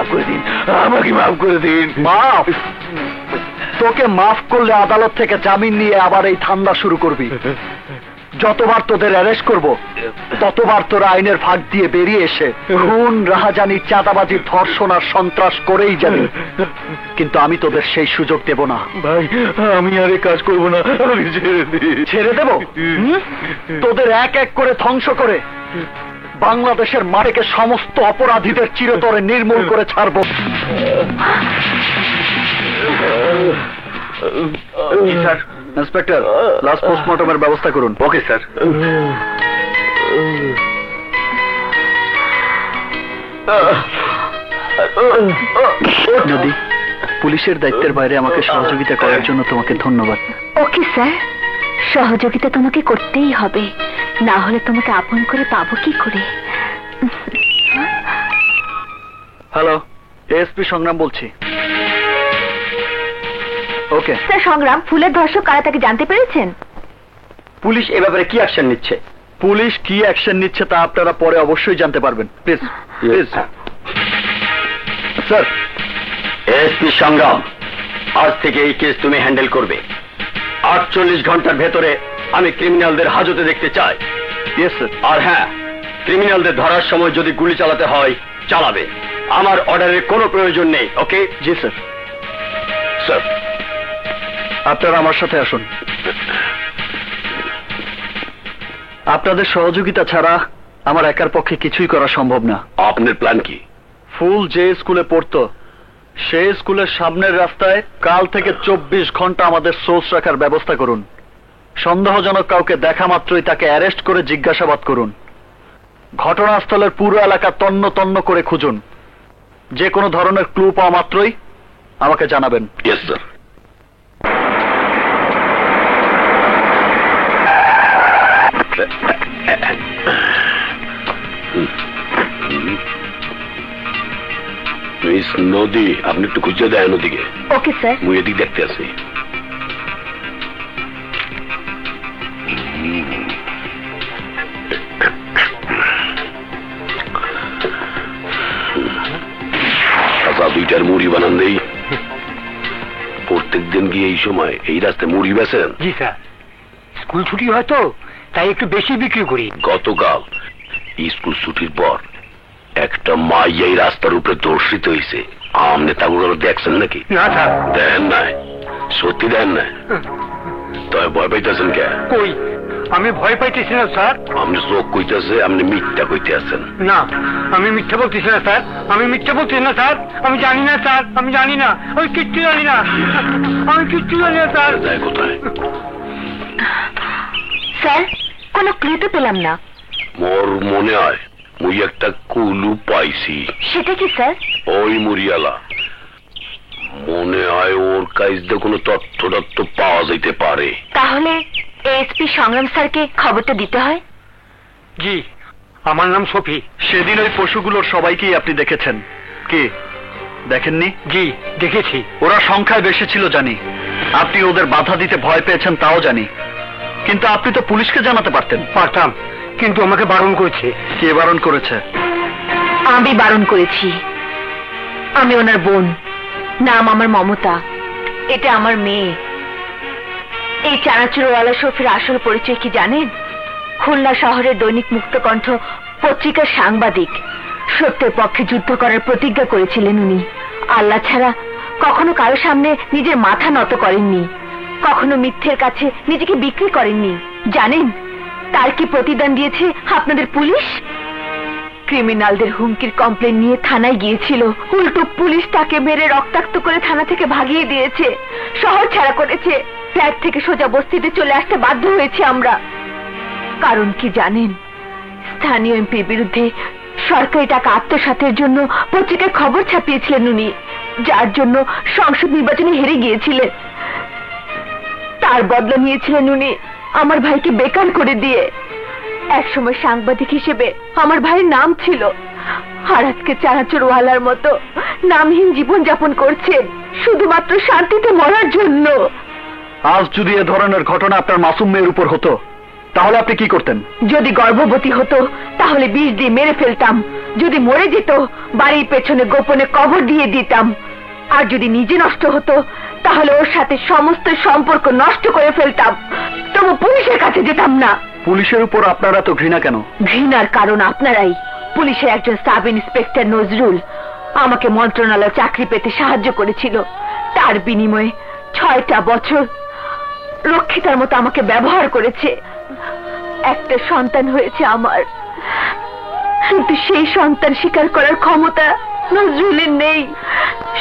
মাফ করে দিন, আমাকে মাফ করে দিন। মাফ? তোকে মাফ করলে আদালত থেকে জামিন নিয়ে আবার এই ধান্দা শুরু করবি। যতবার তোদের অ্যারেস্ট করব ততবার তোরা আইনের ফাঁক দিয়ে বেরিয়ে এসে খুন, রাহাজানি, চাঁদাবাজি, ধর্ষণ আর সন্ত্রাস করেই যাবি। কিন্তু আমি তোদের সেই সুযোগ দেব না। ভাই, আমি আর এই কাজ করবো না, আমি ছেড়ে দিই। ছেড়ে দেব? তোদের এক এক করে ধ্বংস করে বাংলাদেশের মাটিকে সমস্ত অপরাধীদের চিরতরে নির্মূল করে ছাড়বো। স্যার, ইন্সপেক্টর, লাস্ট পোস্টমর্টমের ব্যবস্থা করুন। Okay sir. নদী, পুলিশের দায়িত্বের বাইরে আমাকে সহযোগিতা করার জন্য তোমাকে ধন্যবাদ। ওকে স্যার, সহযোগিতা তোমাকে করতেই হবে, না হলে তোমাকে আপন করে পাবো কি করে? হ্যালো, এএসপি সংগ্রাম বলছি। ওকে স্যার, সংগ্রাম ফুলের ধর্ষক কারা তাকে জানতে পেরেছেন? পুলিশ এ ব্যাপারে কি অ্যাকশন নিচ্ছে? পুলিশ কি অ্যাকশন নিচ্ছে তা আপনারা পরে অবশ্যই জানতে পারবেন। Please please. স্যার। এসপি সংগ্রাম, আজ থেকে এই কেস তুমি হ্যান্ডেল করবে। 48 ঘন্টার ভেতরে আমি ক্রিমিনালদের হাজতে দেখতে চাই। Yes sir. আর হ্যাঁ, ক্রিমিনালদের ধরার সময় যদি গুলি চালাতে হয় চালাবে, আমার অর্ডারের কোনো প্রয়োজন নেই। ওকে? জি স্যার। স্যার, আপনারা আমার সাথে আসুন। আপনাদের সহযোগিতা ছাড়া আমার একার পক্ষে কিছুই করা সম্ভব না। আপনার প্ল্যান কি? ফুল যে স্কুলে পড়তো সেই স্কুলের সামনের রাস্তায় কাল থেকে 24 ঘন্টা আমাদের সোর্স রাখার ব্যবস্থা করুন। সন্দেহজনক কাউকে দেখা মাত্রই তাকে অ্যারেস্ট করে জিজ্ঞাসাবাদ করুন। ঘটনাস্থলের পুরো এলাকা তন্ন তন্ন করে খুঁজুন। যে কোনো ধরনের ক্লু পাওয়া মাত্রই আমাকে জানাবেন। Yes sir. মিস নদী, আপনি একটু খুঁজে দেয় নদীকে। Okay sir. মুই এদিক দেখতে আসি। আচ্ছা, 2টার মুড়ি বানান দেই। প্রত্যেক দিন গিয়ে এই সময় এই রাস্তায় মুড়ি বেচেন? জি স্যার, স্কুল ছুটি হয় তো তাই একটু বেশি বিক্রি করি। গতকাল স্কুল ছুটির পর একটা মাইয়া এই রাস্তার উপরে ধর্ষিত হয়েছে। আমনে তাগুলো দেখছেন নাকি? না স্যার। দেন নাই? সত্যি দেন নাই? তবে ভয় পাইতেছেন কে? কই, আমি ভয় পাইতেছি না স্যার। আপনি চোখ কইতেছে, আপনি মিথ্যা কইতে আছেন। না, আমি মিথ্যা বলতেছি না স্যার, আমি মিথ্যা বলতেছি না স্যার। আমি জানি না স্যার, আমি জানি না, আমি কিচ্ছু জানি না, আমি কিচ্ছু জানি না স্যার। যায় কোথায়? স্যার, কোনো ক্লু তো পেলাম না। মোর মনে হয় মুই একটা কুলু পাইছি। সেটা কি স্যার? ওই মুড়িয়ালা মনে হয় ওর কাছে কোনো তথ্য পাওয়া যাইতে পারে। তাহলে এসপি সংগ্রাম স্যারকে খবরটা দিতে হয়। জি, আমার নাম সফি। সেদিন ওই পশুগুলোর সবাইকেই আপনি দেখেছেন কি দেখেননি? জি, দেখেছি। ওরা সংখ্যায় বেশি ছিল জানি, আপনি ওদের বাধা দিতে ভয় পেয়েছেন তাও জানি, কিন্তু আপনি তো পুলিশকে জানাতে পারতেন। পারতাম, কিন্তু আমাকে বারণ করেছে। কে বারণ করেছে? আমি বারণ করেছি। আমি ওনার বোন, নাম আমার মমতা, এটা আমার মেয়ে। এই চানাচুরওয়ালা শফির আসল পরিচয় কি জানেন? খুলনা শহরের দৈনিক মুক্তকণ্ঠ পত্রিকার সাংবাদিক। সত্যের পক্ষে যুদ্ধ করার প্রতিজ্ঞা করেছিলেন উনি। আল্লাহ ছাড়া কখনো কারো সামনে নিজের মাথা নত করেননি, কখনো মিথ্যের কাছে নিজেকে বিক্রি করেননি। জানেন তার কি প্রতিদান দিয়েছে আপনাদের পুলিশ? ক্রিমিনালদের হুমকির কমপ্লেন নিয়ে থানায় গিয়েছিল, উল্টো পুলিশ তাকে মেরে রক্তাক্ত করে থানা থেকে ভাগিয়ে দিয়েছে, শহর ছাড়া করেছে। ফ্ল্যাট থেকে সোজা বস্তিতে চলে আসতে বাধ্য হয়েছে আমরা। কারণ কি জানেন? স্থানীয় এমপির বিরুদ্ধে সরকারি টাকা আত্মসাতের জন্য পত্রিকায় খবর ছাপিয়েছিলেন উনি, যার জন্য সংসদ নির্বাচনে হেরে গিয়েছিলেন। তার বদলা নিয়েছিলেন উনি আমার ভাইকে বেকার করে দিয়ে। একসময় সাংবাদিক হিসেবে আমার ভাইয়ের নাম ছিল, আর আজকে চানাচুরওয়ালার মতো নামহীন জীবন যাপন করছেন শুধুমাত্র শান্তিতে মরার জন্য। আজ যদি এ ধরনের ঘটনা আপনার মাসুম মেয়ের উপর হতো তাহলে আপনি কি করতেন? যদি গর্ভবতী হতো তাহলে বিষ দিয়ে মেরে ফেলতাম, যদি মরে যেত বাড়ির পেছনে গোপনে কবর দিয়ে দিতাম, আর যদি নিজে নষ্ট হতো তাহলে ওর সাথে সমস্ত সম্পর্ক নষ্ট করে ফেলতাম, তবু পুলিশের কাছে যেতাম না। পুলিশের উপর আপনারা তো ঘৃণা কেন? ঘৃণার কারণ আপনারাই। পুলিশের একজন সাব ইন্সপেক্টর নজরুল আমাকে মন্ত্রণালয় চাকরি পেতে সাহায্য করেছিল, তার বিনিময়ে 6টা বছর রক্ষিতার মতো আমাকে ব্যবহার করেছে। একটা সন্তান হয়েছে আমার, কিন্তু সেই সন্তান স্বীকার করার ক্ষমতা নজরুলের নেই।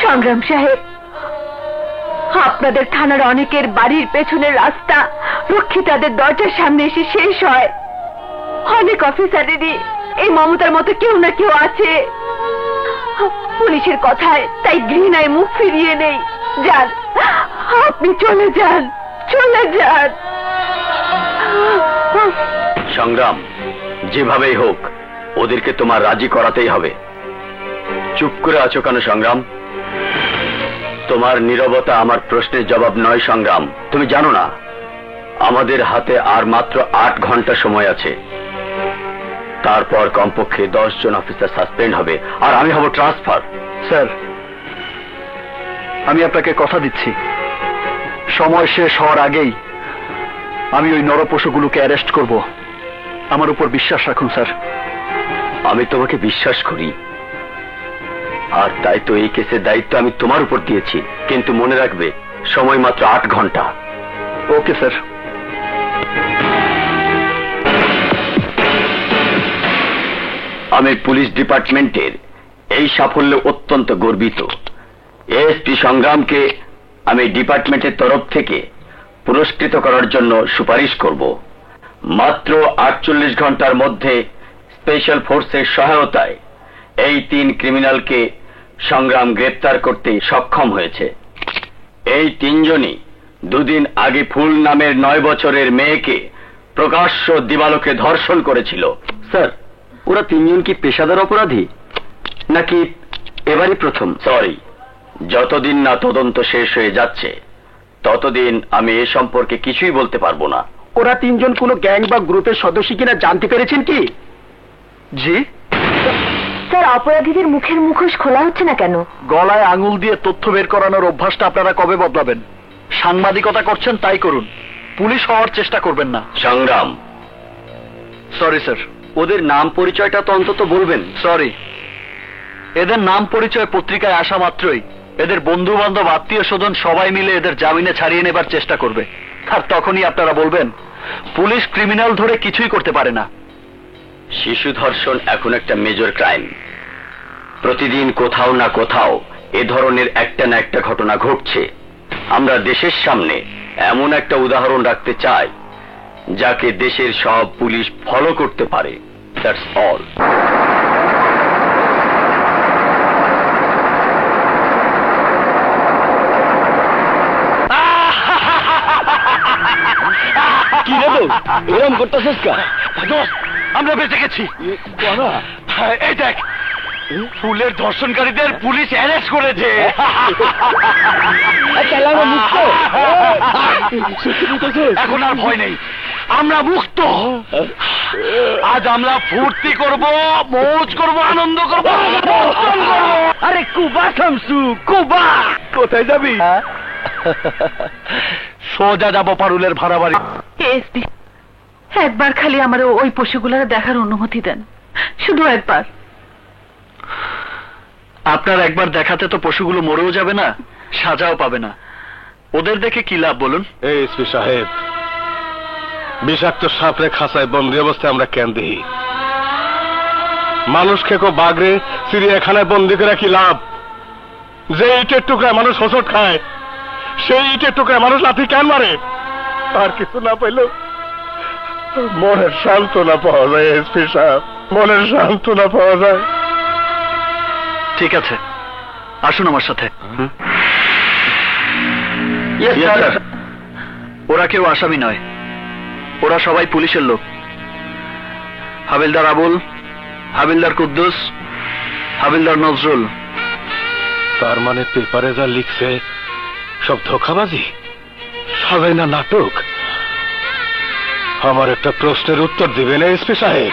সংগ্রাম সাহেব, আপনাদের থানার অনেকের বাড়ির পেছনের রাস্তা রক্ষিতাদের দরজার সামনে এসে শেষ হয়। অনেক অফিসারেরই এই মমতার মতো কেউ না কেউ আছে। পুলিশের কথায় তাই ঘৃণায় মুখ ফিরিয়ে নেই। যান, আপনি চলে যান, চলে যান। সংগ্রাম, যেভাবেই হোক ওদেরকে তোমার রাজি করাতেই হবে। চুপ করে আছো কেন সংগ্রাম? তোমার নীরবতা আমার প্রশ্নের জবাব নয় সংগ্রাম। তুমি জানো না আমাদের হাতে আর মাত্র 8 ঘন্টা সময় আছে, তারপর কমপক্ষে 10 জন অফিসার সাসপেন্ড হবে আর আমি হব ট্রান্সফার। স্যার, আমি আপনাকে কথা দিচ্ছি, সময় শেষ হওয়ার আগেই আমি ওই নরপশুগুলোকে অ্যারেস্ট করব। আমার উপর বিশ্বাস রাখুন স্যার। আমি তোমাকে বিশ্বাস করি, আর তাই তো এই কেসের দায়িত্ব আমি তোমার উপর দিয়েছি। কিন্তু মনে রাখবে, সময় মাত্র 8 ঘন্টা। Okay sir. আমি পুলিশ ডিপার্টমেন্টের এই সাফল্যে অত্যন্ত গর্বিত। এসপি সংগ্রামকে আমি ডিপার্টমেন্টের তরফ থেকে পুরস্কৃত করার জন্য সুপারিশ করব। মাত্র 48 ঘন্টার মধ্যে স্পেশাল ফোর্সের সহায়তায় এই 3 ক্রিমিনালকে সংগ্রাম গ্রেপ্তার করতে সক্ষম হয়েছে। এই 3 জনই 2 দিন আগে ফুল নামের 9 বছরের মেয়েকে প্রকাশ্য দিবালোকে ধর্ষণ করেছিল। স্যার, ওরা 3 জন কি পেশাদার অপরাধী নাকি এবারই প্রথম? সরি, যতদিন না তদন্ত শেষ হয়ে যাচ্ছে ততদিন আমি এ সম্পর্কে কিছুই বলতে পারবো না। ওরা 3 জন কোনো গ্যাং বা গ্রুপের সদস্য কিনা জানতে পেরেছেন কি? জি স্যার, অপরাধীদের মুখের মুখোশ খোলা হচ্ছে না কেন? গলায় আঙুল দিয়ে তথ্য বের করানোর অভ্যাসটা আপনারা কবে বদলাবেন? সাংবাদিকতা করছেন তাই করুন, পুলিশ হওয়ার চেষ্টা করবেন না। সংগ্রাম, সরি স্যার। ওদের নাম পরিচয়টা তো অন্তত বলবেন। সরি, এদের নাম পরিচয় পত্রিকায় আসা মাত্রই এদের বন্ধু বান্ধব আত্মীয় স্বজন সবাই মিলে এদের জামিনে ছাড়িয়ে নেবার চেষ্টা করবে, আর তখনই আপনারা বলবেন পুলিশ ক্রিমিনাল ধরে কিছুই করতে পারে না। শিশু ধর্ষণ এখন একটা মেজর ক্রাইম। প্রতিদিন কোথাও না কোথাও এ ধরনের একটা না একটা ঘটনা ঘটছে। আমরা দেশের সামনে এমন একটা উদাহরণ রাখতে চাই যাকে দেশের সব পুলিশ ফলো করতে পারে। That's all. কি রে বউ, এরম করতেছিস কা? আমরা বেঁচে গেছি। এই দেখ, ফুলের ধর্ষণকারীদের পুলিশ অ্যারেস্ট করেছে। এখন আর ভয় নেই, আমরা মুক্ত। আজ আমরা ফুর্তি করব, মৌজ করব, আনন্দ করব। আরে কুবা শামসু, কুবা কোথায় যাবি? সোজা যাব পারুলের ভাড়া বাড়ি। এসপি, একবার খালি আমার ওই পশুগুলোর দেখার অনুমতি দেন, শুধু একবার। আপনার একবার দেখাতে তো পশুগুলো মরেও যাবে না, সাজাও পাবে না। ওদের দেখে কি লাভ বলুন? এই এসপি সাহেব, বিষাক্ত সাপরে খাঁচায় বন্দি অবস্থায় আমরা কেন দেখি? মানুষকে কো বাগরে চিড়িয়াখানায় বন্দি করে কি লাভ? যে ইটের টুকরায় মানুষ হোঁচট খায়, সেই ইটের টুকরায় মানুষ লাথি কেন মারে? আর কিছু না পাইলেও মনের সান্ত্বনা পাওয়া যায় এসপি সাহেব, মনের সান্ত্বনা পাওয়া যায়। ঠিক আছে, আসুন আমার সাথে। ওরা কেউ আসামি নয়, ওরা সবাই পুলিশের লোক। হাবিলদার আবুল, হাবিলদার কুদ্দুস, হাবিলদার নজরুল। তার মানে পেপারে যা লিখছে সব ধোঁকাবাজি, সবাই না নাটক? আমার একটা প্রশ্নের উত্তর দিবেন এসপি সাহেব।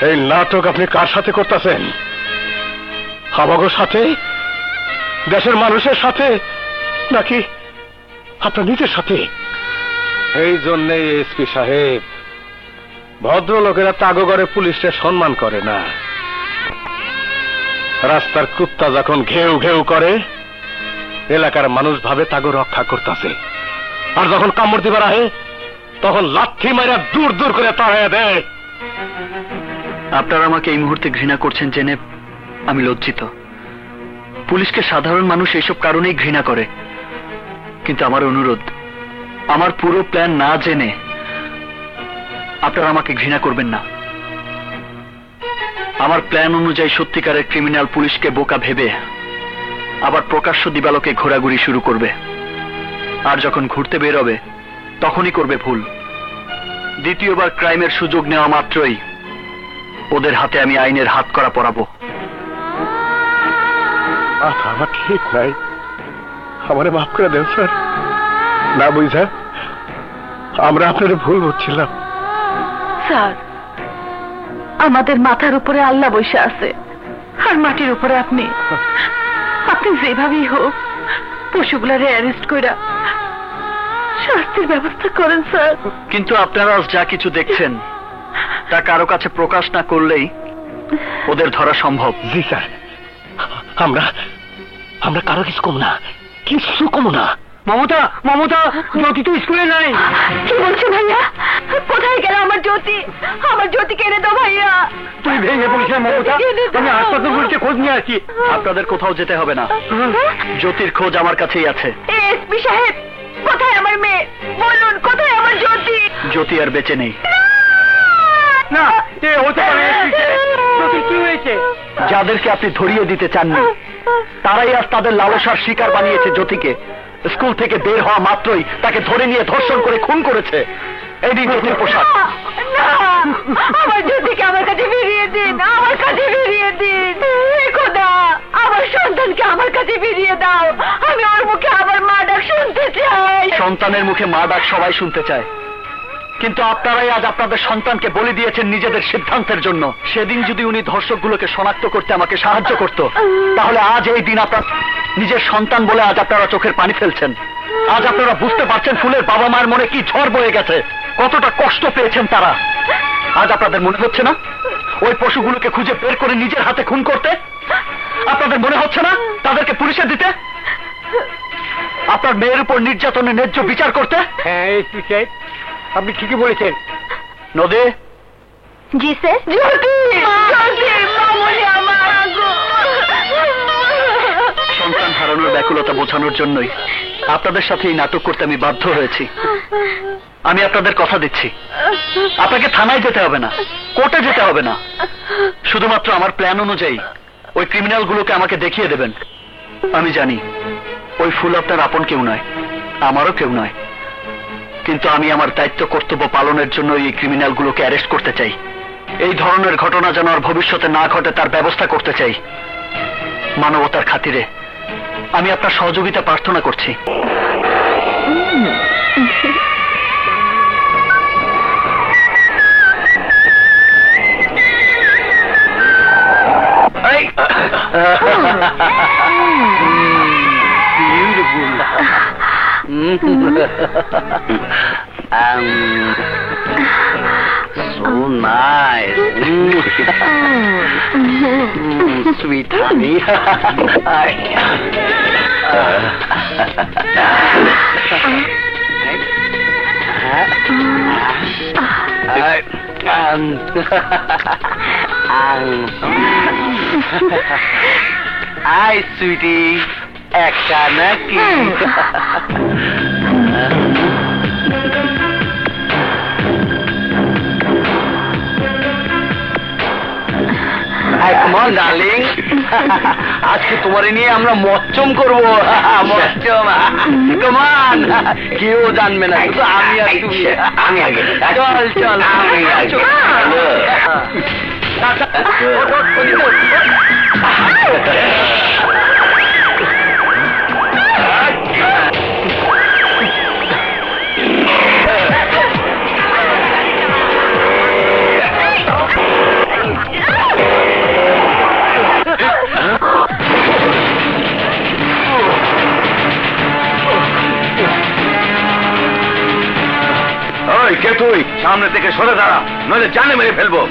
এই নাটক আপনি কার সাথে করতেছেন? আমাগোর সাথে, দেশের মানুষের সাথে, নাকি আপনার নিজের সাথে? এই জন্যে এসপি সাহেব, ভদ্রলোকেরা তাগো করে পুলিশকে সম্মান করে না। রাস্তার কুত্তা যখন ঘেউ ঘেউ করে, এলাকার মানুষ ভাবে তাগো রক্ষা করতেছে, আর যখন কামড় দিবার আহে তখন লাথি মারা দূর দূর করে তাড়াইয়া দেয়। আপনারা আমাকে এই মুহূর্তে ঘৃণা করছেন জেনে আমি লজ্জিত। পুলিশকে সাধারণ মানুষ এইসব কারণেই ঘৃণা করে। কিন্তু আমার অনুরোধ, আমার পুরো প্ল্যান না জেনে আপনারা আমাকে ঘৃণা করবেন না। আমার প্ল্যান অনুযায়ী সত্যিকারের ক্রিমিনাল পুলিশকে বোকা ভেবে আবার প্রকাশ্য দিবালোকে ঘোরাঘুরি শুরু করবে, আর যখন ঘুরতে বের হবে তখনই করবে ভুল। দ্বিতীয়বার ক্রাইমের সুযোগ নেওয়া মাত্রই ওদের হাতে আমি আইনের হাত করা পরাবো। আমার ঠিক নাই, আমারে মাফ করে দেন স্যার। না বুঝা আমরা আপনার ভুল বুঝছিলাম। স্যার, আমাদের মাথার উপরে আল্লাহ বসে আছে, আর মাটির উপরে আপনি। আপনি যেভাবেই হোক পশুগুলারে অ্যারেস্ট কইরা শাস্তির ব্যবস্থা করেন স্যার। কিন্তু আপনারা আজ যা কিছু দেখছেন তা কারো কাছে প্রকাশ না করলেই ওদের ধরা সম্ভব। জি স্যার, আমরা আমরা কারো কিছু কম না, কিছু কম না। মমতা, মমতা, জ্যোতি তো স্কুলে নাই। কি বলছো ভাইয়া? কোথায় গেল আমার জ্যোতি? আমার জ্যোতিকে এনে দাও ভাইয়া। তুই ভেঙে পড়িস না মমতা, আমি হাসপাতাল বলতে খোঁজ নিয়ে আসি। আপনাদের কোথাও যেতে হবে না, জ্যোতির খোঁজ আমার কাছেই আছে। এসপি সাহেব, কোথায় আমার মেয়ে? বলুন, কোথায় আমার জ্যোতি? জ্যোতি আর বেঁচে নেই। না, এ হতে পারে। জ্যোতি কি হয়েছে? যাদেরকে আপনি ধরিয়ে দিতে চাননি তারাই আজ তাদের লালসার শিকার বানিয়েছে জ্যোতিকে। স্কুল থেকে বের হওয়া মাত্রই তাকে ধরে নিয়ে ধর্ষণ করে খুন করেছে। এই দিন জ্যোতির পোশাক। না, আমার জ্যোতিকে আমার কাছে ফিরিয়ে দিন, আমার কাছে ফিরিয়ে দিন। হে খোদা, আমার সন্তানকে আমার কাছে ফিরিয়ে দাও। আমি ওর মুখে আমার মা ডাক শুনতে চাই। সন্তানের মুখে মা ডাক সবাই শুনতে চায়, কিন্তু আপনারাই আজ আপনাদের সন্তানকে বলি দিয়েছেন নিজেদের সিদ্ধান্তের জন্য। সেদিন যদি উনি ধর্ষকগুলোকে শনাক্ত করতে আমাকে সাহায্য করত, তাহলে আজ এই দিন আপনার নিজের সন্তান বলে আজ আপনারা চোখের পানি ফেলছেন। আজ আপনারা বুঝতে পারছেন ফুলের বাবা মায়ের মনে কি ঝড় বয়ে গেছে, কতটা কষ্ট পেয়েছেন তারা। আজ আপনাদের মনে হচ্ছে না ওই পশুগুলোকে খুঁজে বের করে নিজের হাতে খুন করতে? আপনাদের মনে হচ্ছে না তাদেরকে পুলিশে দিতে, আপনার মেয়ের উপর নির্যাতনের ন্যায্য বিচার করতে? হ্যাঁ এসপি সাহেব, আপনি ঠিকই বলেছেন। নদী, জি স্যার। জ্যোতি, জ্যোতি, মামুনি আমার গো। সন্তান হারানোর ব্যাকুলতা বোঝানোর জন্যই আপনাদের সাথে এই নাটক করতে আমি বাধ্য হয়েছি। আমি আপনাদের কথা দিচ্ছি, আপনাকে থানায় যেতে হবে না, কোর্টে যেতে হবে না। শুধুমাত্র আমার প্ল্যান অনুযায়ী ওই ক্রিমিনালগুলোকে আমাকে দেখিয়ে দেবেন। আমি জানি ওই ফুল আপনার আপন কেউ নয়, আমারও কেউ নয়, কিন্তু আমি আমার দায়িত্ব কর্তব্য পালনের জন্য এই ক্রিমিনালগুলোকে অ্যারেস্ট করতে চাই। এই ধরনের ঘটনা যেন আর ভবিষ্যতে না ঘটে তার ব্যবস্থা করতে চাই। মানবতার খাতিরে আমি আপনার সহযোগিতা প্রার্থনা করছি। So nice. Sweet honey. Hi, sweetie. Eka naki. Come on, darling. আজকে তোমারে নিয়ে আমরা মচ্চম করবো। মচ্চম, কমান, কেউ জানবে না, শুধু আমি আর তুমি। আমি আগে, চল চল, আমি আগে। কে তুই? সামনে থেকে সরে দাঁড়া, নইলে জানে মেরে ফেলবো।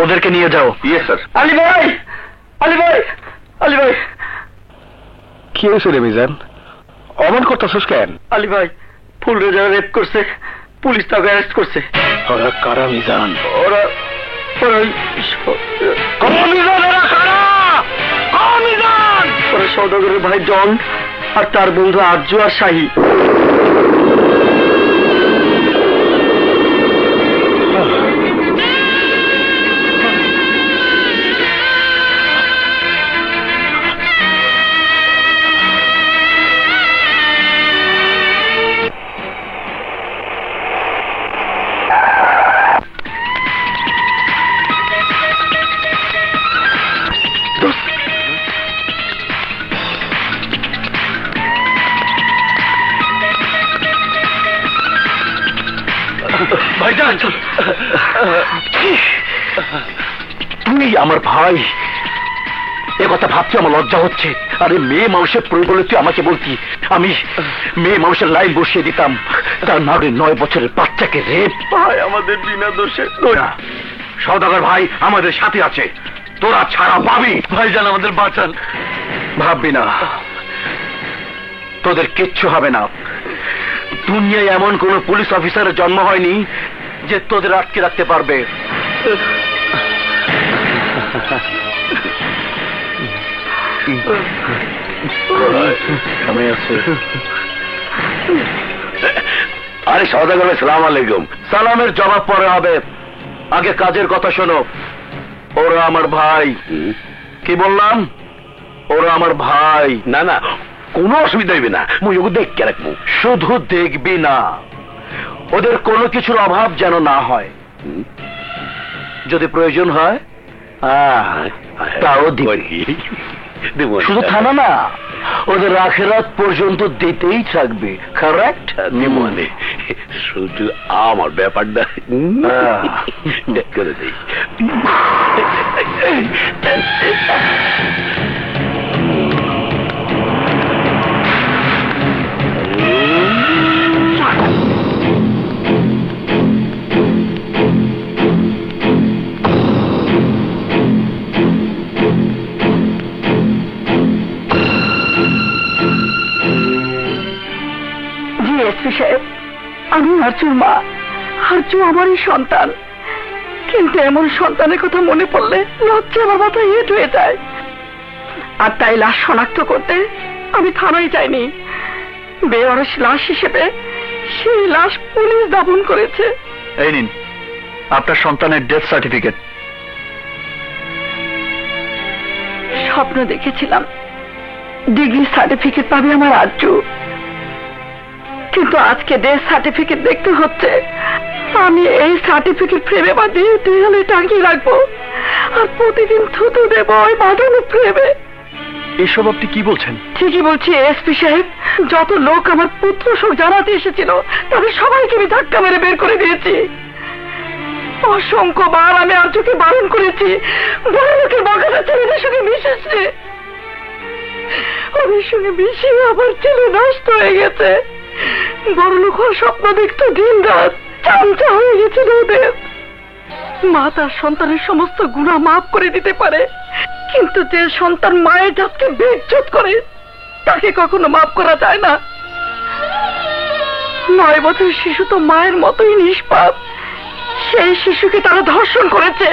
ওদেরকে নিয়ে যাও। Yes sir. আলী ভাই, আলী ভাই, আলী ভাই। কি হয়েছে রে মিজান, অমন করতেছিস কেন? আলী ভাই, ফুল রেজা রেপ করছে, পুলিশ তাকে অ্যারেস্ট করছে। ওরা কারা মিজান? ওরা ওরা সৌদাগরের ভাই জন আর তার বন্ধু আরজু আর শাহী। ভাইজান, তুই আমার ভাই, এ কথা ভাবছি আমার লজ্জা হচ্ছে। আরে মেয়ে মানুষের প্রয়োজনে তুই আমাকে বলতি, আমি মেয়ে মানুষের লাইন বসিয়ে দিতাম, তার নাড়ে 9 বছরের বাচ্চাকে রেপ। ভাই আমাদের বিনা দোষে। সওদাগর ভাই আমাদের সাথে আছে, তোরা ছাড়া পাবি। ভাইজান আমাদের বাঁচান। ভাববি না, তোদের কিচ্ছু হবে না। দুনিয়ায় এমন কোন পুলিশ অফিসারের জন্ম হয়নি যে তোদের আটকে রাখতে পারবে। আরে সওদাগর ভাই, সালাম আলাইকুম। সালামের জবাব পরে হবে, আগে কাজের কথা শোনো। ওরা আমার ভাই। কি বললাম? ওরা আমার ভাই। না না, কোনো অসুবিধা হইবে না, মুই ওকে দেখে রাখবো। শুধু দেখবি না, ওদের কোনো কিছুর অভাব যেন না হয়। যদি প্রয়োজন হয় তাও দিবি। শুধু থানা না, ওদের আখেরাত পর্যন্ত দিতেই থাকবে। কারেক্ট? মানে শুধু আমার ব্যাপারটা করে দেই। এসপি সাহেব, আমি আরজুর মা। আরজু আমারই সন্তান, কিন্তু এমন সন্তানের কথা মনে পড়লে লজ্জা আমার মাথায় হেঁট হয়ে যায়। আর তাই লাশ শনাক্ত করতে আমি থানায় যাইনি। বেওয়ারিশ লাশ হিসেবে সেই লাশ পুলিশ দাফন করেছে। এই নিন আপনার সন্তানের ডেথ সার্টিফিকেট। স্বপ্ন দেখেছিলাম ডিগ্রি সার্টিফিকেট পাবে আমার আরজু, কিন্তু আজকে ডেথ সার্টিফিকেট দেখতে হচ্ছে। আমি এই সার্টিফিকেট ফ্রেমে বাঁধিয়ে দেয়ালে টাঙিয়ে রাখবো, আর প্রতিদিন থুতু দেবো ওই বাঁধানো ফ্রেমে। এসব আপনি কি বলছেন? ঠিকই বলছি এসপি সাহেব। যত লোক আমার পুত্র সব জানাতে এসেছিল তাদের সবাইকে আমি ধাক্কা মেরে বের করে দিয়েছি। অসংখ্যবার আমি আরজুকে বারণ করেছি বড় লোকের বাগানের ছেলেদের সঙ্গে মিশেছে। ওদের সঙ্গে মিশিয়ে আমার ছেলে নষ্ট হয়ে গেছে। বড় লোক হওয়ার স্বপ্ন দেখতো দিন রাত, চামচা হয়ে গেছিল ওদের। মা তার সন্তানের সমস্ত গুনাহ মাফ করে দিতে পারে, কিন্তু যে সন্তান মায়ের জাতকে বেইজ্জত করে তাকে কখনো মাফ করা যায় না। 9 বছরের শিশু তো মায়ের মতোই নিষ্পাপ। সেই শিশুকে তারা ধর্ষণ করেছে,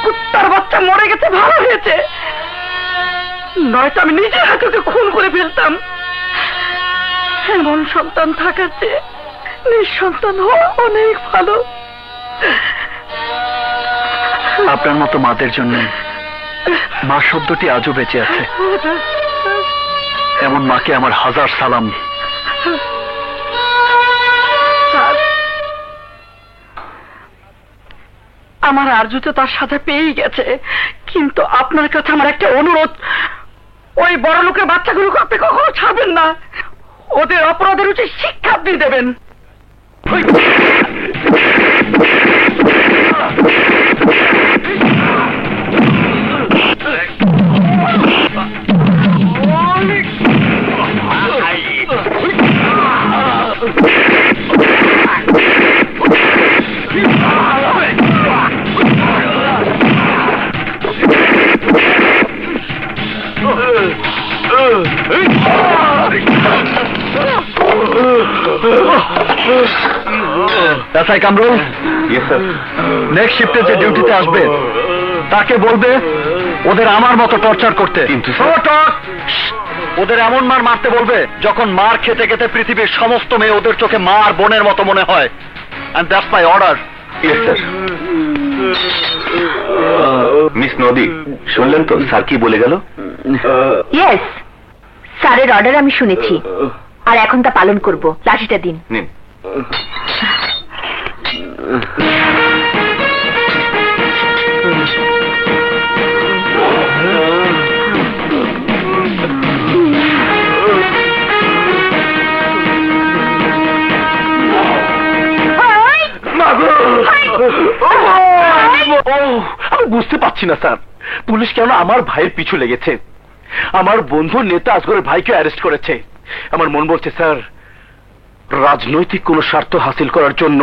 কুত্তার বাচ্চা মরে গেছে, ভালো হয়েছে। নয়তো আমি নিজের হাতে খুন করে ফেলতাম। এমন সন্তান থাকার চেয়ে নিঃসন্তান হওয়া অনেক ভালো। আপনার মতো মাদের জন্য মা শব্দটি আজও বেঁচে আছে। এমন মাকে আমার হাজার সালাম। আমার আরজু তো তার সাথে পেয়েই গেছে, কিন্তু আপনার কাছে আমার একটা অনুরোধ, ওই বড় লোকের বাচ্চাগুলোকে আপনি কখনো ছাড়বেন না। ওদের অপরাধের উচিত শিক্ষা আপনি দেবেন। এসআই কামরুল, নেক্সট শিফটে যে ডিউটিতে আসবে তাকে বলবে ওদের আমার মতো টর্চার করতে। ওদের এমন মার মারতে বলবে যখন মার খেতে খেতে পৃথিবীর সমস্ত মেয়ে ওদের চোখে মা আর বোনের মতো মনে হয়। And that's my order. Yes sir. Miss Nadi, শুনলেন তো স্যার কি বলে গেল? ইয়েস, স্যারের অর্ডার আমি শুনেছি, আর এখন তা পালন করব। লাঠিটা দিন। নিন। আমি বুঝতে পারছি না স্যার, পুলিশ কেন আমার ভাইয়ের পিছু লেগেছে। আমার বন্ধু নেতা আসগরের ভাইকে অ্যারেস্ট করেছে। আমার মন বলছে স্যার, রাজনৈতিক কোন স্বার্থ হাসিল করার জন্য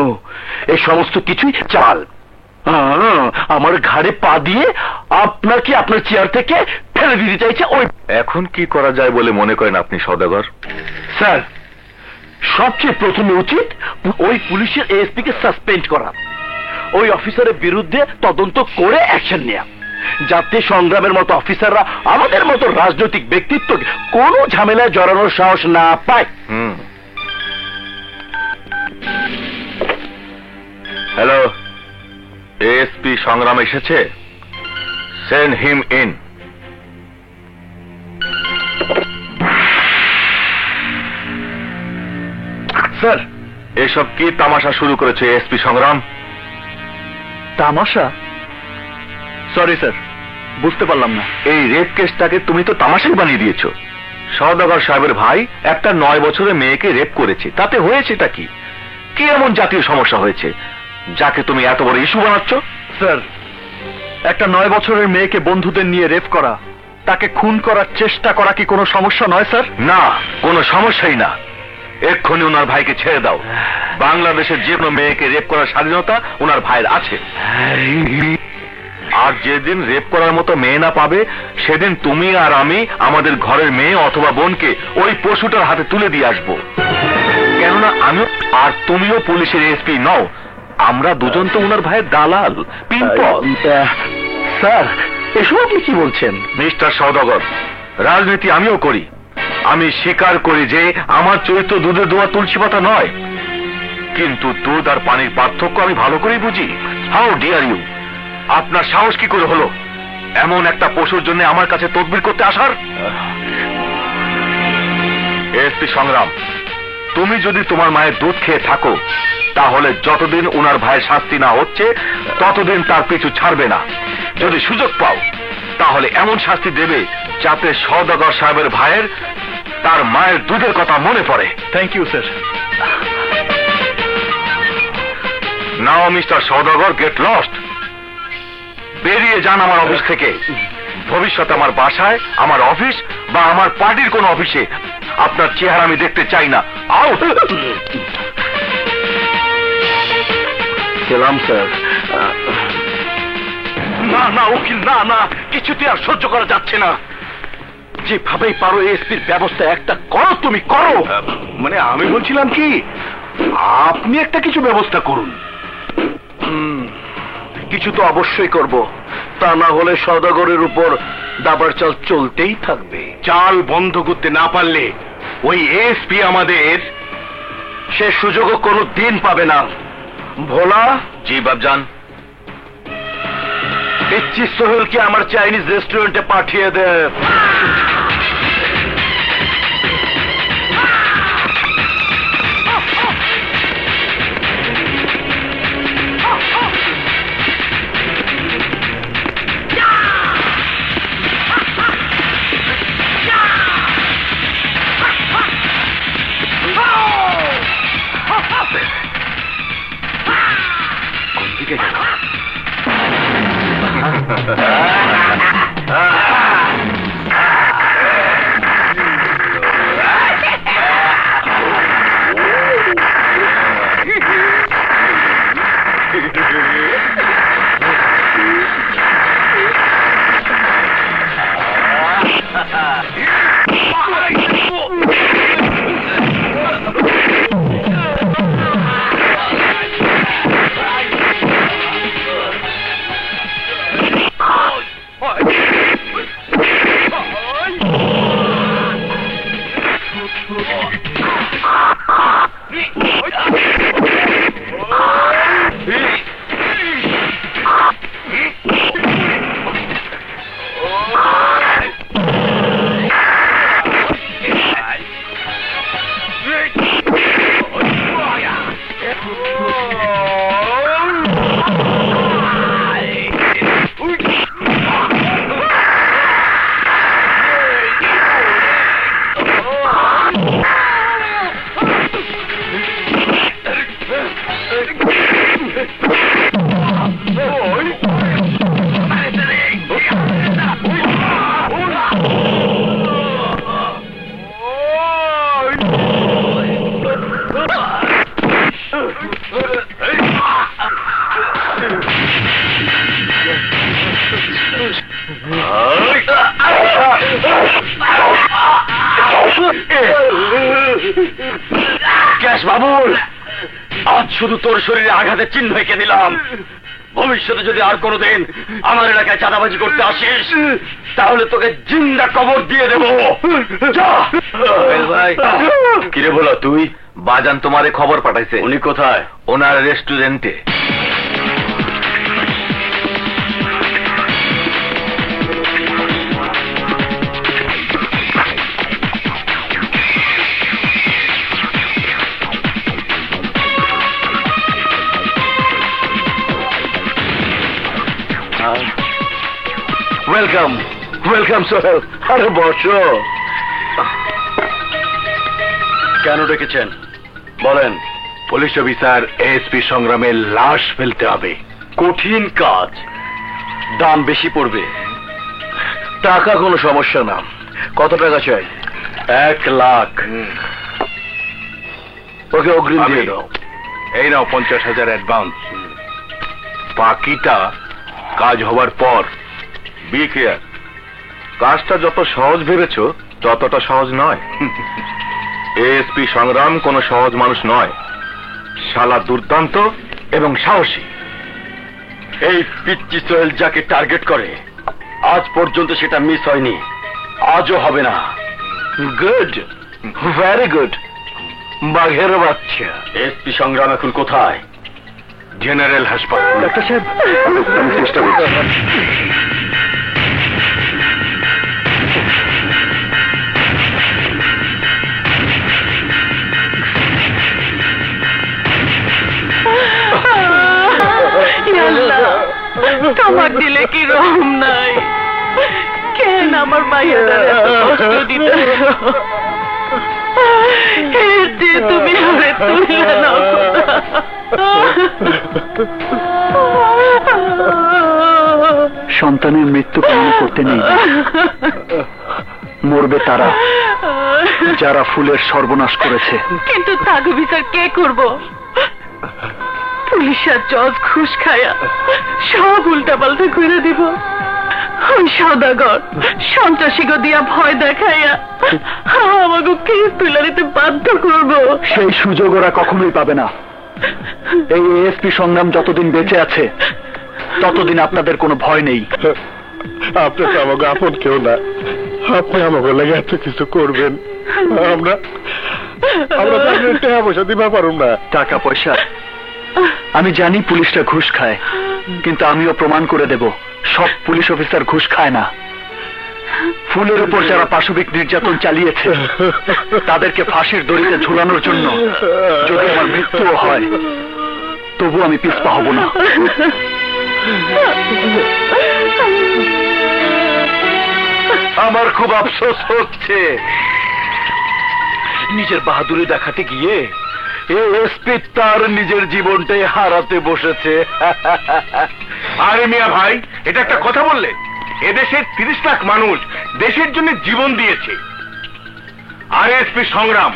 এই সমস্ত কিছুই চাল। আমার ঘাড়ে পা দিয়ে আপনাকে আপনার চেয়ার থেকে ফেলে দিতে চাইছে ওই। এখন কি করা যায় বলে মনে করেন আপনি সওদাগর? স্যার, সবচেয়ে প্রথমে উচিত ওই পুলিশের এএসপি কে সাসপেন্ড করা, ওই অফিসারের বিরুদ্ধে তদন্ত করে অ্যাকশন নেওয়া, যাতে সংগ্রামের মতো অফিসাররা আমাদের মতো রাজনৈতিক ব্যক্তিত্বকে কোনো ঝামেলায় জড়ানোর সাহস না পায়। হ্যালো, এএসপি সংগ্রাম এসেছে, সেন্ড হিম ইন। স্যার, এসব কি তামাশা শুরু করেছে এএসপি সংগ্রাম? তামাশা? সরি স্যার, বুঝতে পারলাম না। এই রেপ কেসটাকে তুমি তো তামাশাই বানিয়ে দিয়েছো। সওদাগর সাহেবের ভাই একটা 9 বছরের মেয়েকে রেপ করেছে, তাতে হয়েছেটা কি? কি এমন জাতীয় সমস্যা হয়েছে যাকে তুমি এত বড় ইস্যু বানাচ্ছ? স্যার, একটা 9 বছরের মেয়েকে বন্ধুদের নিয়ে রেপ করা, তাকে খুন করার চেষ্টা করা কি কোনো সমস্যা নয় স্যার? না, কোনো সমস্যাই না। এক্ষুনি ওনার ভাইকে ছেড়ে দাও। বাংলাদেশের যে কোনো মেয়েকে রেপ করার স্বাধীনতা ওনার ভাইয়ের আছে। আর যেদিন রেপ করার মতো মেয়ে না পাবে, সেদিন তুমি আর আমি আমাদের ঘরের মেয়ে অথবা বোনকে ওই পশুটার হাতে তুলে দিয়ে আসবো। কেননা আমিও আর তুমিও পুলিশের এসপি নও, আমরা দুজন তো ওনার ভাইয়ের দালাল, পিম্পল। স্যার, এসব আপনি কি বলছেন? মিস্টার সওদাগর, রাজনীতি আমিও করি। আমি স্বীকার করি যে আমার চরিত্র দুধের দোয়া তুলসী পাতা নয়, কিন্তু দুধ আর পানির পার্থক্য আমি ভালো করেই বুঝি। How dare you! আপনার সাহস কি করে হলো এমন একটা পশুর জন্য আমার কাছে তদবির করতে আসার? এসপি সংগ্রাম, তুমি যদি তোমার মায়ের দুধ খেয়ে থাকো, তাহলে যতদিন ওনার ভাইয়ের শাস্তি না হচ্ছে ততদিন তার পিছু ছাড়বে না। যদি সুযোগ পাও তাহলে এমন শাস্তি দেবে যাতে সওদাগর সাহেবের ভাইয়ের তার মায়ের দুধের কথা মনে পড়ে। Thank you sir. Now mister Saudagar, get lost. বেরিয়ে যান আমার অফিস থেকে। ভবিষ্যতে আমার বাসায়, আমার অফিস বা আমার পার্টির কোন অফিসে আপনার চেহারা আমি দেখতে চাই না। আউট। গেলাম স্যার। না না উকিল, না না, কিছুতে আর সহ্য করা যাচ্ছে না। যেভাবেই পারো এসপির ব্যবস্থা একটা করো, তুমি করো। মানে আমি বলছিলাম কি, আপনি একটা কিছু ব্যবস্থা করুন। কিছু তো অবশ্যই করব, তা না হলে সওদাগরের উপর দাবার চাল চলতেই থাকবে। চাল বন্ধ করতে না পারলে ওই এসপি আমাদের সে সুযোগও কোনো দিন পাবে না। ভোলা। জি বাবজান। পিচ্চি সোহেলকে আমার চাইনিজ রেস্টুরেন্টে পাঠিয়ে দে। ক্যাশ বাবুল, আজ শুধু তোর শরীরে আঘাতের চিহ্ন এঁকে দিলাম। ভবিষ্যতে যদি আর কোনোদিন আমার এলাকায় চাঁদাবাজি করতে আসিস, তাহলে তোকে জিন্দা কবর দিয়ে দেবো। ভাই কিরে বলো, তুই বাজান তোমারে খবর পাঠাইছে। উনি কোথায়? ওনার রেস্টুরেন্টে। Welcome welcome Sohel. আরে বসো। কেন ডেকেছেন বলেন? পুলিশ অফিসার এসপি সংগ্রামের লাশ ফেলতে হবে। কঠিন কাজ, দাম বেশি পড়বে। টাকা কোনো সমস্যা না। কত টাকা চাই? 1 লাখ। ওকে অগ্রিম দিয়ে দাও। এই নাও 50,000 অ্যাডভান্স। বাকিটা কাজ হবার পর। বি কেয়ার, কাজটা যত সহজ ভেবেছ ততটা সহজ নয়। এসপি সংগ্রাম কোনো সহজ মানুষ নয়, শালা দুর্দান্ত এবং সাহসী। এই পিচ্চি সোহেল যাকে টার্গেট করে, আজ পর্যন্ত সেটা মিস হয়নি, আজও হবে না। Good, very good. বাঘের বাচ্চা। এসপি সংগ্রাম এখন কোথায়? জেনারেল হাসপাতাল। ডাক্তার সাহেব, আমি চেষ্টা করছি। তোমার দিলে কি রহম নাই? কেন আমার মাইয়াটার এত কষ্ট দিতে? তুমি আমারে তুলে নাও। সন্তানের মৃত্যু কামনা করতে নেই, মরবে তারা যারা ফুলের সর্বনাশ করেছে। কিন্তু তাকে বিচার কে করব? পুলিশ আর জজ ঘুষ খায়া সব উল্টা পাল্টা করে দিব। ওই সওদাগর সন্ত্রাসীকে দিয়া ভয় দেখাইয়া আমাকে কেস তুলে নিতে বাধ্য করবো। সেই সুযোগ ওরা কখনোই পাবে না। এই এএসপি সংগ্রাম যতদিন বেঁচে আছে ততদিন আপনাদের কোনো ভয় নেই। আপনি তো আমাকে আপন কেউ না, আপনি আমাকে লাগে এত কিছু করবেন, আমরা টাকা পয়সা দিবা পারুম না। টাকা পয়সা আমি জানি পুলিশরা ঘুষ খায়, কিন্তু আমিও প্রমাণ করে দেব সব পুলিশ অফিসার ঘুষ খায় না। ফুলের উপর যারা পাশবিক নির্যাতন চালিয়েছে তাদেরকে ফাঁসির দড়িতে ঝুলানোর জন্য যদি আমার মৃত্যুও হয় তবু আমি পিছপা হব না। আমার খুব আফসোস হচ্ছে, নিজের বাহাদুরি দেখাতে গিয়ে এসপি তার নিজের জীবনটাই হারাতে বসেছে। আরে মিয়া ভাই, এটা একটা কথা বললে? এদেশের 30 লাখ মানুষ দেশের জন্য জীবন দিয়েছে, আর এসপি সংগ্রাম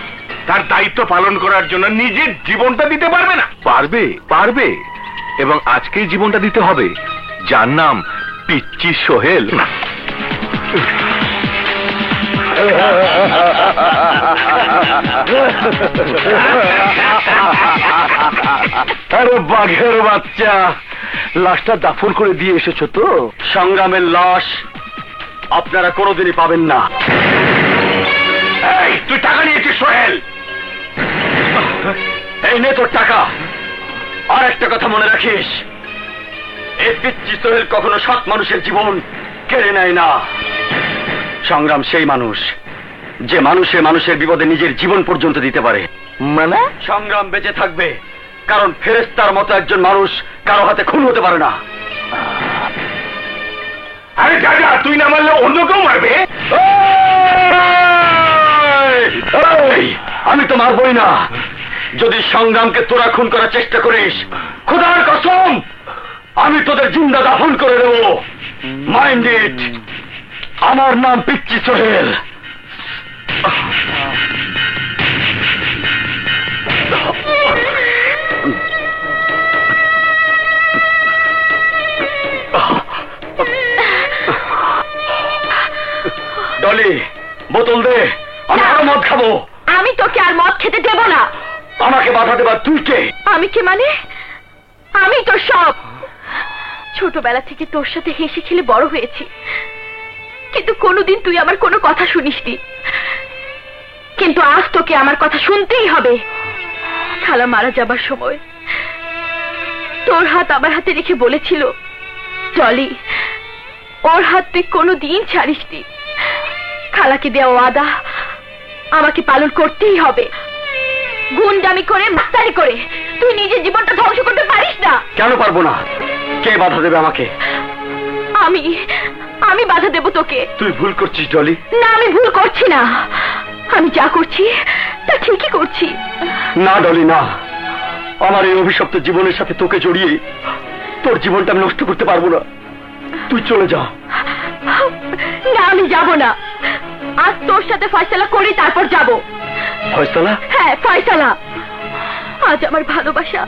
তার দায়িত্ব পালন করার জন্য নিজের জীবনটা দিতে পারবে না? পারবে, পারবে, এবং আজকেই জীবনটা দিতে হবে। যার নাম পিচ্চি সোহেল। আরে বাঘের বাচ্চা, লাশটা দাফন করে দিয়ে এসেছো তো? সংগ্রামের লাশ আপনারা কোনোদিনই পাবেন না। এই, তুই টাকা নিয়েছিস সোহেল? এই নে তোর টাকা। আর একটা কথা মনে রাখিস, এই পিচ্চি সোহেল কখনো সৎ মানুষের জীবন কেড়ে নেয় না। সংগ্রাম সেই মানুষ যে মানুষের বিপদে নিজের জীবন পর্যন্ত দিতে পারে। মানে? সংগ্রাম বেঁচে থাকবে কারণ ফেরেশতার মতো একজন মানুষ কারো হাতে খুন হতে পারে না। আরে যা, তুই না মারলে অন্য কেউ মারবে। এই, আমি তো মারবই না। যদি সংগ্রামকে তোরা খুন করার চেষ্টা করিস, খোদার কসম আমি তোদের জিন্দা দাফন করে দেব। Mind it. আমার নাম পিচ্চি সোহেল। ডলি, বোতল দে, আমি আরো মদ খাবো। আমি তোকে আর মদ খেতে দেব না। আমাকে বাধা দেবার তুই কে? আমি কে মানে? আমি তোর সব। ছোটবেলা থেকে তোর সাথে হেসে খেলে বড় হয়েছি, কিন্তু কোনোদিন তুই আমার কোনো কথা শুনিসনি। কিন্তু আজ তোকে আমার কথা শুনতেই হবে। খালা মারা যাবার সময় তোর হাত আমার হাতে রেখে বলেছিল, জলি, ওর হাত তুই কোনোদিন ছাড়িসনি। খালাকে দেওয়া ওয়াদা আমাকে পালন করতেই হবে। গুন্ডামি করে, মাস্তানি করে তুই নিজের জীবনটা ধ্বংস করতে পারিস না। কেন পারবো না? কে বাধা দেবে আমাকে? আমি বাধা দেব তোকে। তুই ভুল করছিস ডলি। না, আমি ভুল করছি না। আমি যা করছি তা ঠিকই করছি। না ডলি, না। আমার এই অভিশপ্ত জীবনের সাথে তোকে জড়িয়ে তোর জীবনটা আমি নষ্ট করতে পারবো না। তুই চলে যা। না, আমি যাব না। আজ তোর সাথে ফয়সালা করি, তারপর যাব। ফয়সালা? হ্যাঁ, ফয়সালা। আজ আমার ভালোবাসা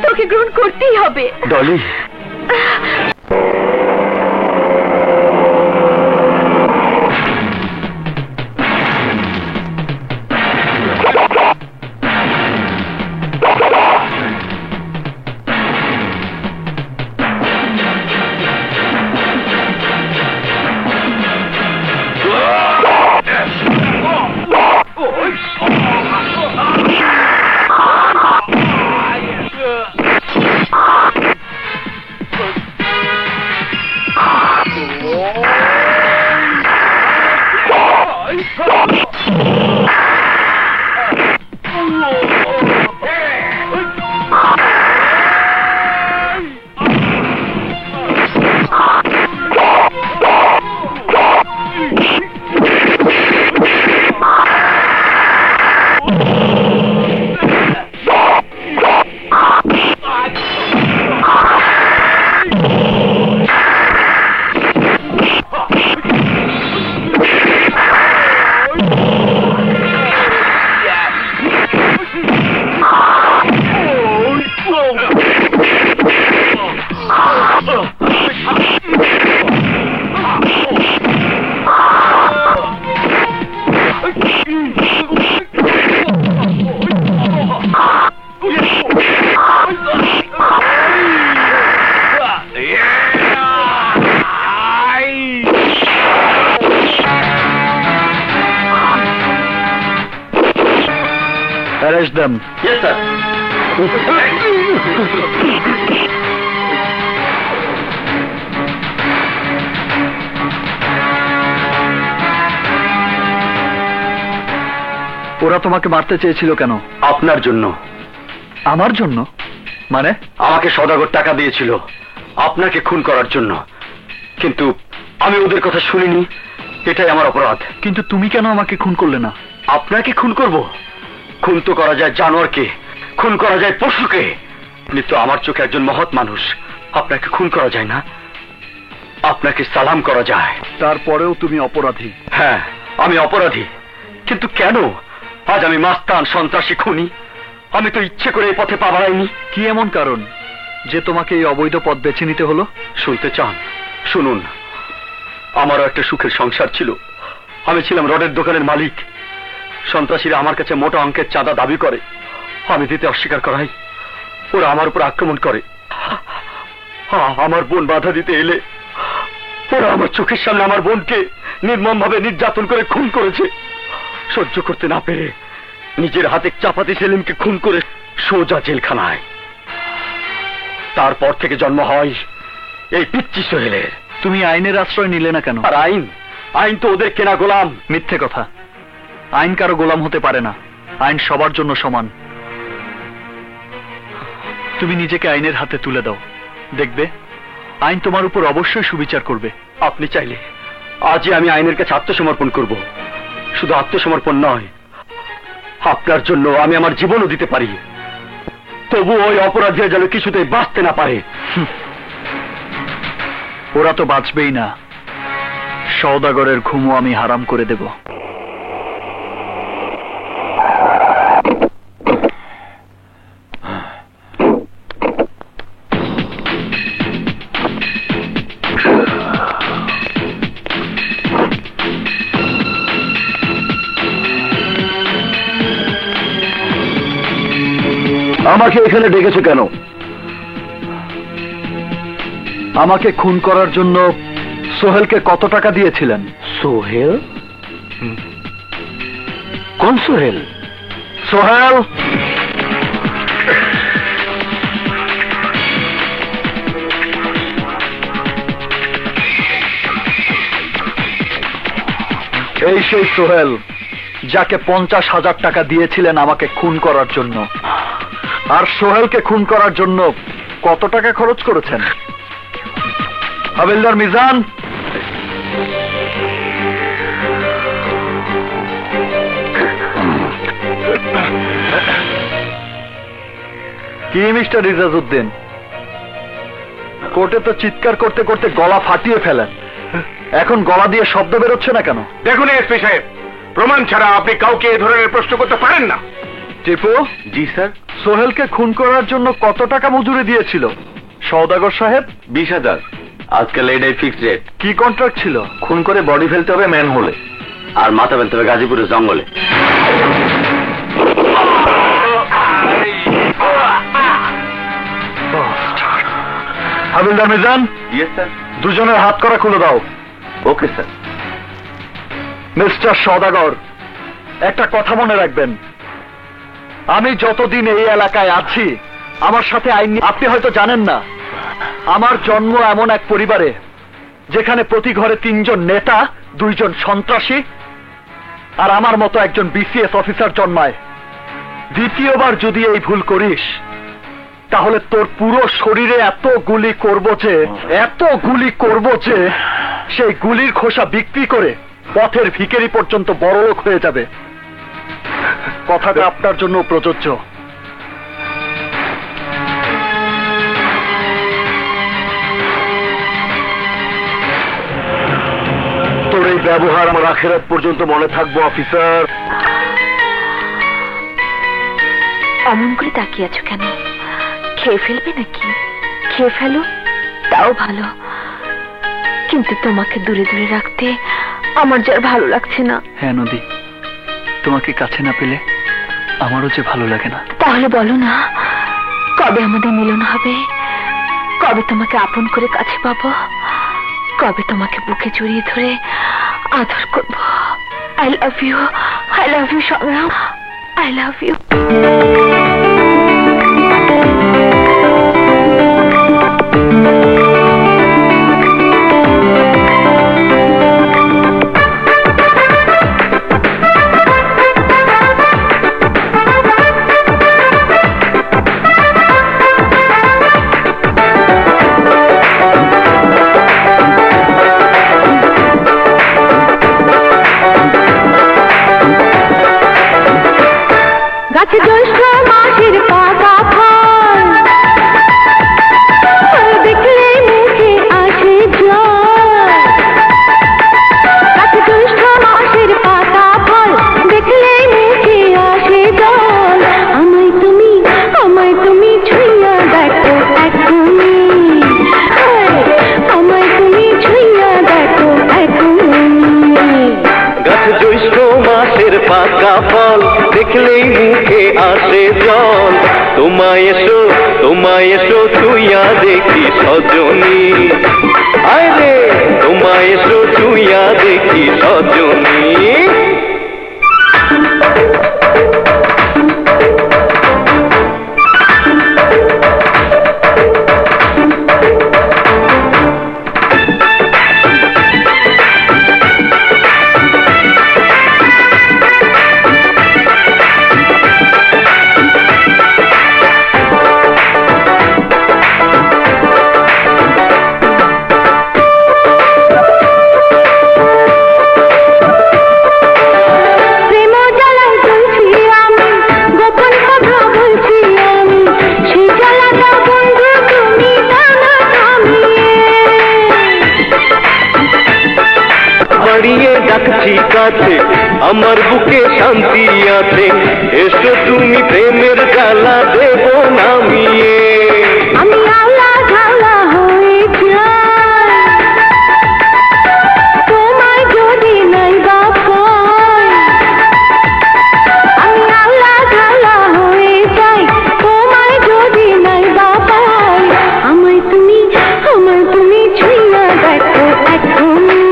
তোকে গ্রহণ করতেই হবে। Dolly, arrest them. Yes sir. ওরা তোমাকে মারতে চেয়েছিল কেন? আপনার জন্য। আমার জন্য? মানে? আমাকে সওদাগর টাকা দিয়েছিল আপনাকে খুন করার জন্য, কিন্তু আমি ওদের কথা শুনিনি, এটাই আমার অপরাধ। কিন্তু তুমি কেন আমাকে খুন করলে না? আপনাকে খুন করব? খুন তো করা যায় জানোয়ারকে, খুন করা যায় পশুকে। আপনি তো আমার চোখে একজন মহৎ মানুষ, আপনাকে খুন করা যায় না, আপনাকে সালাম করা যায়। তারপরেও তুমি অপরাধী। হ্যাঁ, আমি অপরাধী, কিন্তু কেন? আজ আমি মাস্তান, সন্ত্রাসী, খুনি। আমি তো ইচ্ছে করে এই পথে পা বাড়াইনি। কি এমন কারণ যে তোমাকে এই অবৈধ পথ বেছে নিতে হলো? শুনতে চান? শুনুন, আমারও একটা সুখের সংসার ছিল। আমি ছিলাম রডের দোকানের মালিক। সন্ত্রাসীরা আমার কাছে মোটা অঙ্কের চাঁদা দাবি করে, আমি দিতে অস্বীকার করাই ওরা আমার উপর আক্রমণ করে। আমার বোন বাধা দিতে এলে ওরা আমার চোখের সামনে আমার বোনকে নির্মমভাবে নির্যাতন করে খুন করেছে। সহ্য করতে না পেরে নিজের হাতে চাপাতি সেলিমকে খুন করে সোজা জেলখানায়। তারপর থেকে জন্ম হয় এই পিচ্চি সোহেলের। তুমি আইনের আশ্রয় নিলে না কেন? আর আইন? আইন তো ওদের কেনা গোলাম। মিথ্যে কথা। আইন কারো গোলাম হতে পারে না। আইন সবার জন্য সমান। তুমি নিজেকে আইনের হাতে তুলে দাও, দেখবে আইন তোমার উপর অবশ্যই সুবিচার করবে। আপনি চাইলে আজই আমি আইনের কাছে আত্মসমর্পণ করব। শুধু আত্মসমর্পণ নয়, আপনার জন্য আমি আমার জীবনও দিতে পারি। তবু ওই অপরাধীরা যেন কিছুতেই বাঁচতে না পারে। ওরা তো বাঁচবেই না। সওদাগরের ঘুমও আমি হারাম করে দেব। আমাকে এখানে ডেকেছো কেন? আমাকে খুন করার জন্য সোহেলকে কত টাকা দিয়েছিলেন? সোহেল? কোন সোহেল? সোহেল, এই সেই সোহেল যাকে 50,000 টাকা দিয়েছিলেন আমাকে খুন করার জন্য। আর সোহেলকে খুন করার জন্য কত টাকা খরচ করেছেন? হাবিলদার মিজান, কি মিস্টার রিজাজউদ্দিন, কোর্টে তো চিৎকার করতে করতে গলা ফাটিয়ে ফেলেন, এখন গলা দিয়ে শব্দ বেরোচ্ছে না কেন? দেখুন এসপি সাহেব, প্রমাণ ছাড়া আপনি কাউকে এ ধরনের প্রশ্ন করতে পারেন না। টিপু। জি স্যার। সোহেলকে খুন করার জন্য কত টাকা মজুরি দিয়েছিল সওদাগর সাহেব? 20,000। আজকাল এটাই ফিক্সড রেট। কি কন্ট্রাক্ট ছিল? খুন করে বডি ফেলতে হবে ম্যান হোলে, আর মাথা ফেলতে হবে গাজীপুরের জঙ্গলে। হাবিলদার মিজান। Yes sir. দুজনের হাত করা খুলে দাও। Okay sir. মিস্টার সওদাগর, একটা কথা মনে রাখবেন, আমি যতদিন এই এলাকায় আছি আমার সাথে আইন নিয়ে, আপনি হয়তো জানেন না, আমার জন্ম এমন এক পরিবারে যেখানে প্রতি ঘরে 3 জন নেতা, 2 জন সন্ত্রাসী আর আমার মতো একজন বিসিএস অফিসার জন্মায়। দ্বিতীয়বার যদি এই ভুল করিস তাহলে তোর পুরো শরীরে এত গুলি করব যে সেই গুলির খোসা বিক্রি করে পথের ভিখারি পর্যন্ত বড়লোক হয়ে যাবে। কথাটা আপনার জন্য প্রযোজ্য। তোর এই ব্যবহার আমার আখেরাত পর্যন্ত মনে থাকবো অফিসার। অমন করে তাকিয়ে আছো কেন? খেয়ে ফেলবে নাকি? খেয়ে ফেলো, তাও ভালো, কিন্তু তোমাকে দূরে দূরে রাখতে আমার যে আর ভালো লাগছে না। হ্যাঁ নদী, তোমাকে কাছে না পেলে আমারও যে ভালো লাগে না। তাহলে বলো না, কবে আমাদের মিলন হবে? কবে তোমাকে আপন করে কাছে পাবো? কবে তোমাকে বুকে জড়িয়ে ধরে আদর করব? আই লাভ ইউ সংগ্রাম, আই লাভ ইউ। গাছে জ্যৈষ্ঠ মাসের পাকা ফল, দেখলে মুখে আসে জল। গাছে জ্যৈষ্ঠ মাসের পাকা ফল, দেখলে মুখে আসে জল। আমায় তুমি ছুঁইয়া দেখো এখনই, আমায় তুমি ছুঁইয়া দেখো এখনই। গাছে জ্যৈষ্ঠ মাসের পাকা ফল, দেখলেই মুখে আসে জল। তোমায় এসো ছুঁইয়া দেখি সজনী, আরে তোমায় এসো ছুঁইয়া দেখি সজনী। বাড়িয়ে ডাকছি কাছে, আমার বুকে শান্তি আছে। এসো তুমি প্রেমের জ্বালা দেব নামিয়ে। আমি আলা ঝালা হয়ে যাই, তোমায় যদি নাই বা পাই। আমি আলা ঝালা হয়ে যাই, তোমায় যদি নাই বা পাই। আমায় তুমি ছুঁইয়া দেখো এখনই,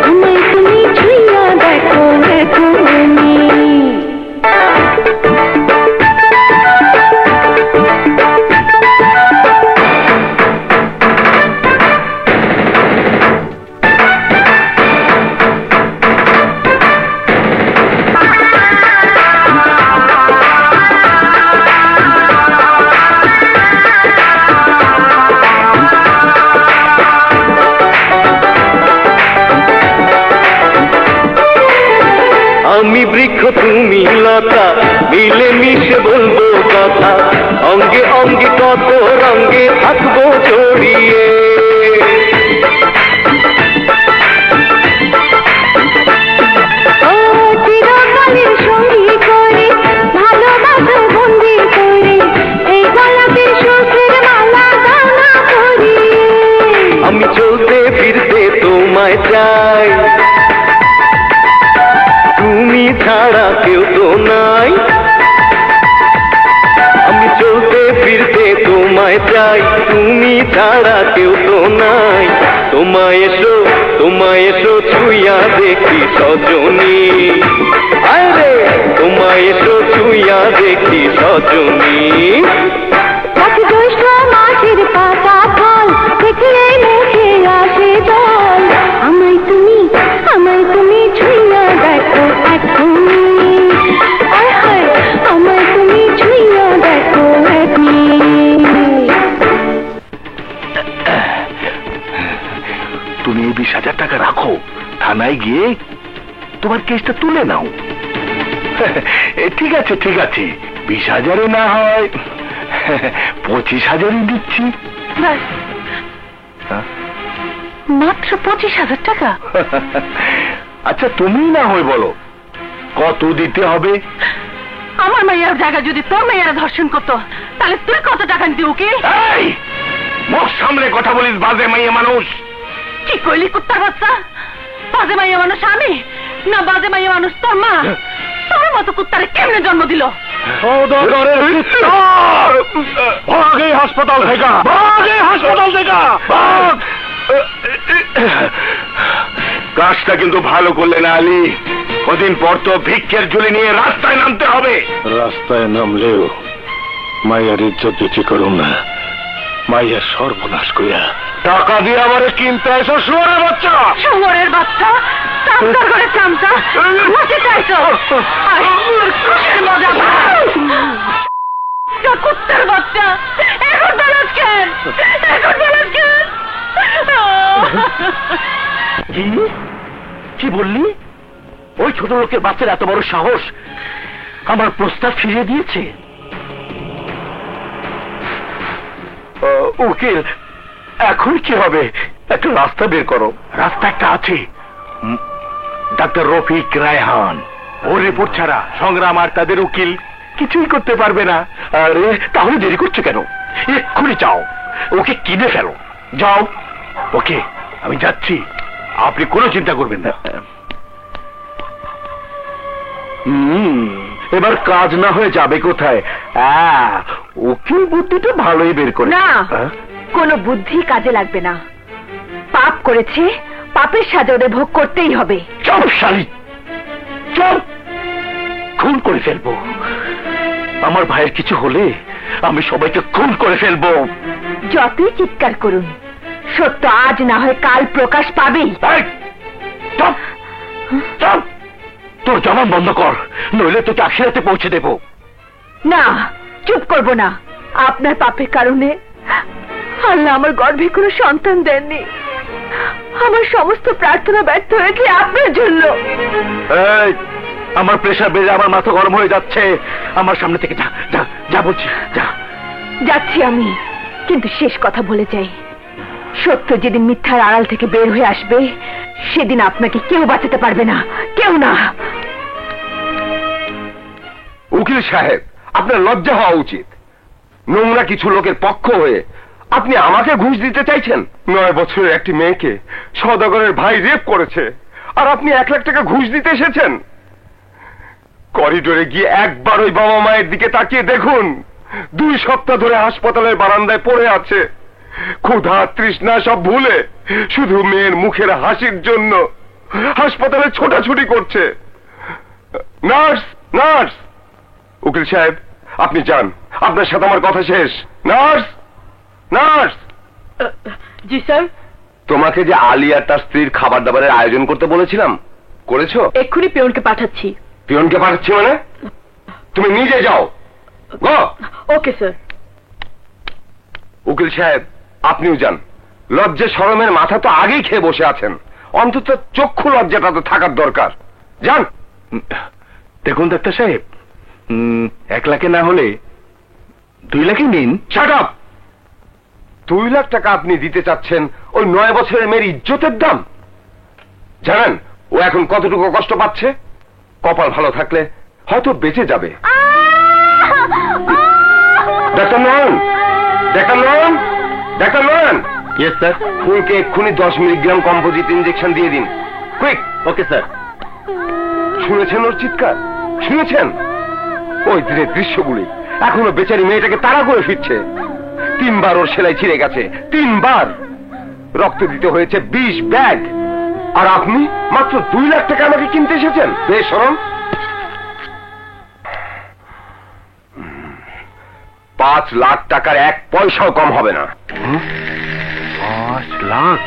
আমায় তুমি ছুঁইয়া দেখো এখনই। আমি বৃক্ষ তুমি লতা, মিলে মিশে বলবো কথা। অঙ্গে অঙ্গে কত রঙ্গে থাকবো জড়িয়ে। চিরকালের সঙ্গী করে, ভালোবাসা বন্দি করে, এই গলাতে সুখের মালা দানা করিয়ে। আমি চলতে ফিরতে তোমায় চাই, তুমি ছাড়া কেউ তো নাই। আমি চলতে ফিরতে তোমায় চাই, তুমি ছাড়া কেউ তো নাই। তোমায় এসো ছুঁইয়া দেখি সজনী, আরে তোমায় এসো ছুঁইয়া দেখি সজনী। গাছে জ্যৈষ্ঠ মাসের পাতা ফল, দেখলে মুখে আসে জল। আমায় তুমি ছুঁইয়া দেখো এখনই, আয় হায় আমায় তুমি ছুঁইয়া দেখো এখনই। তুমি এই 20,000 টাকা রাখো, থানায় গিয়ে তোমার কেসটা তুলে নাও। ঠিক আছে 20,000 না হয় 25,000 দিচ্ছি। মাত্র 25,000 টাকা? আচ্ছা তুমি না হয় বলো কত দিতে হবে? আমার মাইয়ার জায়গা যদি তোর মাইয়ারা ধর্ষণ করতো, তাহলে তুই কত টাকা নিতি উকিল? এই মুখ সামনে কথা বলিস, বাজে মাইয়া মানুষ। কি কইলি কুত্তার বাচ্চা? বাজে মাইয়া মানুষ আমি না বাজে মাইয়া মানুষ তোর মা? তোর মতো কুত্তারে কেমনে জন্ম দিল? হাসপাতাল থেকে কাজটা কিন্তু ভালো করলে না আলী। কদিন পর তো ভিক্ষের ঝুলি নিয়ে রাস্তায় নামতে হবে। রাস্তায় নামলেও মাইয়ার ইজ্জত দিতে করুন না, মাইয়ার সর্বনাশ কইয়া টাকা দিয়ে আমারে কিনতে এসো শুয়োরের বাচ্চা। শুয়োরের বাচ্চা, চামচার ঘরে চামচা, বসে চাইছো মজা কুত্তার বাচ্চা। এখন বেলাস কেন, এখন বেলাস কেন? কি বললি? ওই ছোট লোকের বাচ্চার এত বড় সাহস আমার প্রস্তাব ফিরিয়ে দিয়েছে? উকিল, এখন কি হবে? একটা রাস্তা বের করো। রাস্তা একটা আছে, ডাক্তার রফিক রায়হান। ওর রিপোর্ট ছাড়া সংগ্রাম আর তাদের উকিল কিছুই করতে পারবে না। আরে তাহলে দেরি করছো কেন? এক্ষুনি যাও, ওকে কিনে ফেলো। যাও। ওকে, আমি যাচ্ছি, আপনি কোনো চিন্তা করবেন না। এবার কাজ না হয়ে যাবে কোথায়? উকিল বুদ্ধিটা ভালোই বের করে না, কোনো বুদ্ধি কাজে লাগবে না। পাপ করেছে, পাপের সাজা ওদের ভোগ করতেই হবে। চপ শালি, চপ! খুন করে ফেলবো। আমার ভাইয়ের কিছু হলে আমি সবাইকে খুন করে ফেলবো। যতই চিৎকার করুন, সত্য আজ না হয় কাল প্রকাশ পাবেই। Chop chop! তোর জবান বন্ধ কর, নইলে তোকে আখিরাতে পৌঁছে দেব। না, চুপ করব না। আপনার পাপের কারণে আল্লাহ আমার গর্ভে কোনো সন্তান দেননি। আমার সমস্ত প্রার্থনা ব্যর্থ হয়েছে আপনার জন্য। এই, আমার প্রেশার বেড়ে আমার মাথা গরম হয়ে যাচ্ছে। আমার সামনে থেকে যা, যা, যা বলছি, যা। যাচ্ছি আমি, কিন্তু শেষ কথা বলে যাই। সত্য যেদিন মিথ্যার আড়াল থেকে বের হয়ে আসবে, সেদিন আপনাকে কেউ বাঁচাতে পারবে না, কেউ না। উকিল সাহেব, আপনার লজ্জা হওয়া উচিত। নোংরা কিছু লোকের পক্ষ হয়ে আপনি আমাকে ঘুষ দিতে চাইছেন? 9 বছরের একটি মেয়েকে সওদাগরের ভাই রেপ করেছে, আর আপনি 1 লাখ টাকা ঘুষ দিতে এসেছেন? করিডোরে গিয়ে একবার ওই বাবা মায়ের দিকে তাকিয়ে দেখুন, 2 সপ্তাহ ধরে হাসপাতালের বারান্দায় পড়ে আছে। ক্ষুধা তৃষ্ণা সব ভুলে শুধু মেয়ের মুখের হাসির জন্য হাসপাতালে ছোটাছুটি করছে। Nurse, nurse! উকিল সাহেব, আপনি যান, আপনার সাথে আমার কথা শেষ। Nurse, nurse! জি স্যার। তোমাকে যে আলী আর তার স্ত্রীর খাবার দাবারের আয়োজন করতে বলেছিলাম, করেছো? এক্ষুনি পিয়নকে পাঠাচ্ছি। পিয়নকে পাঠাচ্ছি মানে? তুমি নিজে যাও। গো। Okay sir. উকিল সাহেব, আপনিও যান। লজ্জা শরমের মাথা তো আগেই খেয়ে বসে আছেন, অন্তত চক্ষু লজ্জাটা তো থাকার দরকার। যান। দেখুন ডাক্তার সাহেব, 1 লাখে না হলে 2 লাখই নিন। Shut up! 2 লাখ টাকা আপনি দিতে চাচ্ছেন ওই 9 বছরের মেয়ের ইজ্জতের দাম? জানেন ও এখন কতটুকু কষ্ট পাচ্ছে? কপাল ভালো থাকলে হয়তো বেঁচে যাবে। Doctor Nayan, doctor Nayan, doctor Nayan! Yes sir. ফুলকে এক্ষুনি 10 মিলিগ্রাম কম্পোজিট ইঞ্জেকশন দিয়ে দিন, কুইক। Okay sir. শুনেছেন ওর চিৎকার? শুনেছেন? ওই দিনের দৃশ্যগুলি এখনো বেচারি মেয়েটাকে তাড়া করে ফিরছে। 3 বার ওর সেলাই ছিঁড়ে গেছে, 3 বার রক্ত দিতে হয়েছে 20 ব্যাগ। আর আপনি মাত্র 2 লাখ টাকা আমাকে কিনতে এসেছেন? বেশ শরম। 5 লাখ টাকার 1 পয়সাও কম হবে না। 5 লাখ?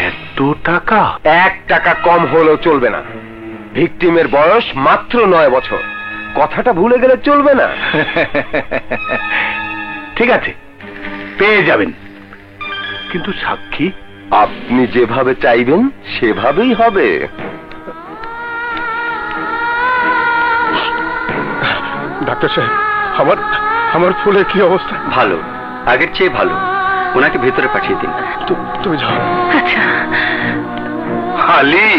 এত টাকা? 1 টাকা কম হলেও চলবে না। ভিকটিমের বয়স মাত্র 9 বছর। কথাটা ভুলে গেলে চলবে না। ঠিক আছে, পেয়ে যাবেন, কিন্তু সাক্ষী? আপনি যেভাবে চাইবেন সেভাবেই হবে। ডাক্তার সাহেব, আমার ফুলের কি অবস্থা? ভালো, আগের চেয়ে ভালো। ওনাকে ভেতরে পাঠিয়ে দিন। তুমি যাও। আচ্ছা। আলী,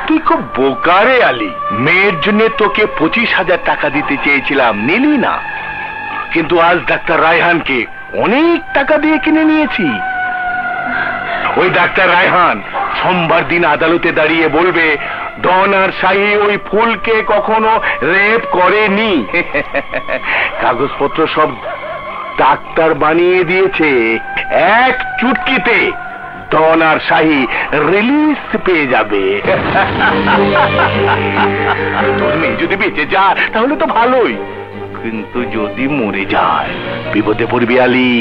তুই খুব বোকা রে আলী। মেয়ের জন্য তোকে 25,000 টাকা দিতে চেয়েছিলাম, নিলি না। কিন্তু আজ ডাক্তার রায়হানকে অনেক টাকা দিয়ে কিনে নিয়েছি। ওই ডাক্তার রায়হান সোমবার দিন আদালতে দাঁড়িয়ে বলবে ডন আর শাহী ওই ফুলকে কখনো রেপ করেনি। কাগজপত্র সব ডাক্তার বানিয়ে দিয়েছে। এক চুটকিতে ডন আর শাহী রিলিজ পেয়ে যাবে। তোর মেয়ে যদি বেঁচে যায় তাহলে তো ভালোই, কিন্তু যদি মরে যায় বিপদে পড়বি আলী।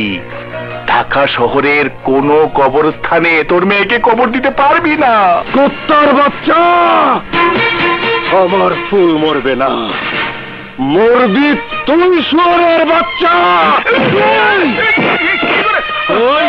ঢাকা শহরের কোন কবরস্থানে তোর মেয়েকে কবর দিতে পারবি না। কুত্তার বাচ্চা, আমার ফুল মরবে না, মরবি তুই শুয়োরের বাচ্চা। ওই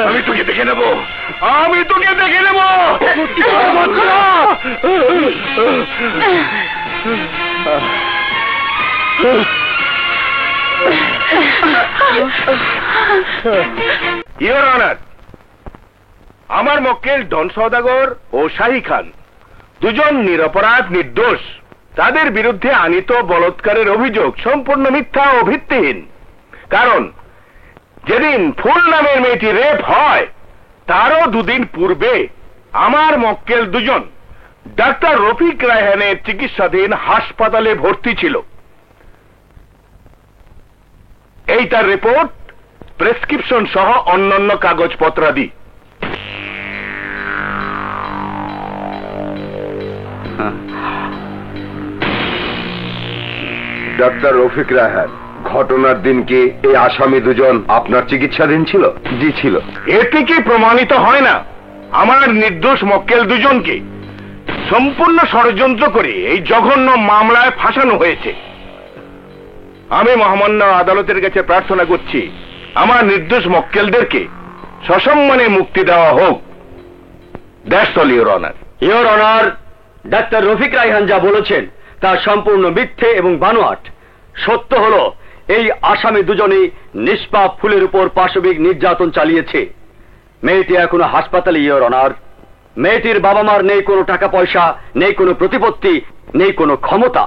আমি তোকে দেখে নেবো, আমি তোকে দেখে নেবো। ইওর অনার, আমার মক্কেল ডন সওদাগর ও শাহী খান দুজন নিরপরাধ নির্দোষ। তাদের বিরুদ্ধে আনীত বলাৎকারের অভিযোগ সম্পূর্ণ মিথ্যা ও ভিত্তিহীন। কারণ যেদিন ফুল নামের মেয়েটি রেপ হয় তারও দুদিন পূর্বে আমার মক্কেল দুজন ডাক্তার রফিক রায়হানের চিকিৎসাধীন হাসপাতালে ভর্তি ছিল। এই তার রিপোর্ট, প্রেসক্রিপশন সহ অন্যান্য কাগজপত্রাদি। ডাক্তার রফিক রায়হান, ঘটনার দিন কি এই আসামি দুজন আপনার চিকিৎসাধীন ছিল? জি ছিল। এতে কি প্রমাণিত হয় না আমার নির্দোষ মক্কেল দুজনকে সম্পূর্ণ ষড়যন্ত্র করে এই জঘন্য মামলায় ফাঁসানো হয়েছে? আমি মহামান্য আদালতের কাছে প্রার্থনা করছি আমার নির্দোষ মক্কেলদেরকে সসম্মানে মুক্তি দেওয়া হোক। That's all your honour. Your honour, doctor Rafiq Raihan যা বলেছেন তা সম্পূর্ণ মিথ্যে এবং বানোয়াট। সত্য হলো এই আসামি দুজনেই নিষ্পাপ ফুলের উপর পাশবিক নির্যাতন চালিয়েছে। মেয়েটি এখনো হাসপাতালে ইওর অনার। মেয়েটির বাবা মার নেই কোনো টাকা পয়সা, নেই কোনো প্রতিপত্তি, নেই কোনো ক্ষমতা।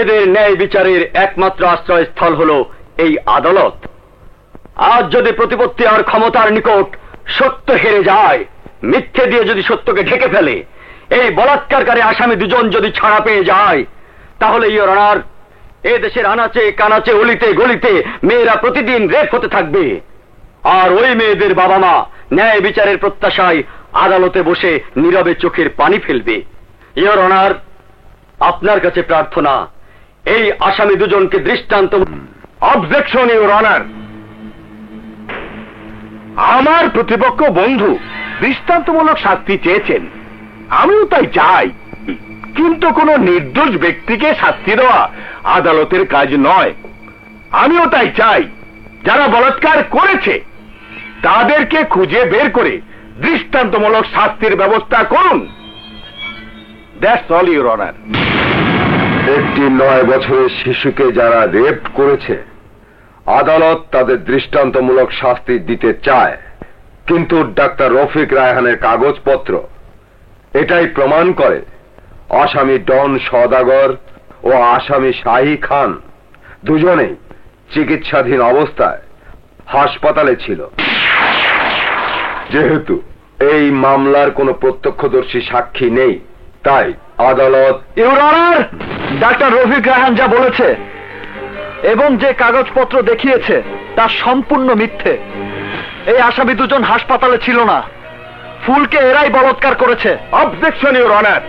এদের ন্যায় বিচারের একমাত্র আশ্রয়স্থল হলো এই আদালত। আজ যদি প্রতিপত্তি আর ক্ষমতার নিকট সত্য হেরে যায়, মিথ্যে দিয়ে যদি সত্যকে ঢেকে ফেলে, এই বলাৎকারকারী আসামি দুজন যদি ছাড়া পেয়ে যায়, তাহলে ইওর অনার এ দেশের আনাচে কানাচে অলিতে গলিতে মেয়েরা প্রতিদিন রেপ হতে থাকবে। আর ওই মেয়েদের বাবা মা ন্যায় বিচারের প্রত্যাশায় আদালতে বসে নীরবে চোখের পানি ফেলবে। ইওর অনার, আপনার কাছে প্রার্থনা, এই আসামি দুজনকে দৃষ্টান্ত। Objection your honour. আমার প্রতিপক্ষ বন্ধু দৃষ্টান্তমূলক শাস্তি চেয়েছেন, আমিও তাই চাই, কিন্তু কোন নির্দোষ ব্যক্তিকে শাস্তি দেওয়া আদালতের কাজ নয়। আমিও তাই চাই যারা বলাৎকার করেছে তাদেরকে খুঁজে বের করে দৃষ্টান্তমূলক শাস্তির ব্যবস্থা করুন। That's all your honour. একটি 9 বছরের শিশুকে যারা রেপ করেছে, আদালত তাদের দৃষ্টান্তমূলক শাস্তি দিতে চায়, কিন্তু ডাক্তার রফিক রায়হানের কাগজপত্র এটাই প্রমাণ করে আসামি ডন সওদাগর ও আসামি শাহী খান দুজনেই চিকিৎসাধীন অবস্থায় হাসপাতালে ছিল। যেহেতু এই মামলার কোনো প্রত্যক্ষদর্শী সাক্ষী নেই, তাই আদালত। Your honour, doctor Rafiq Raihan যা বলেছে এবং যে কাগজপত্র দেখিয়েছে তা সম্পূর্ণ মিথ্যে। এই আসামি দুজন হাসপাতালে ছিল না, ফুলকে এরাই বলাৎকার করেছে। Objection your honour.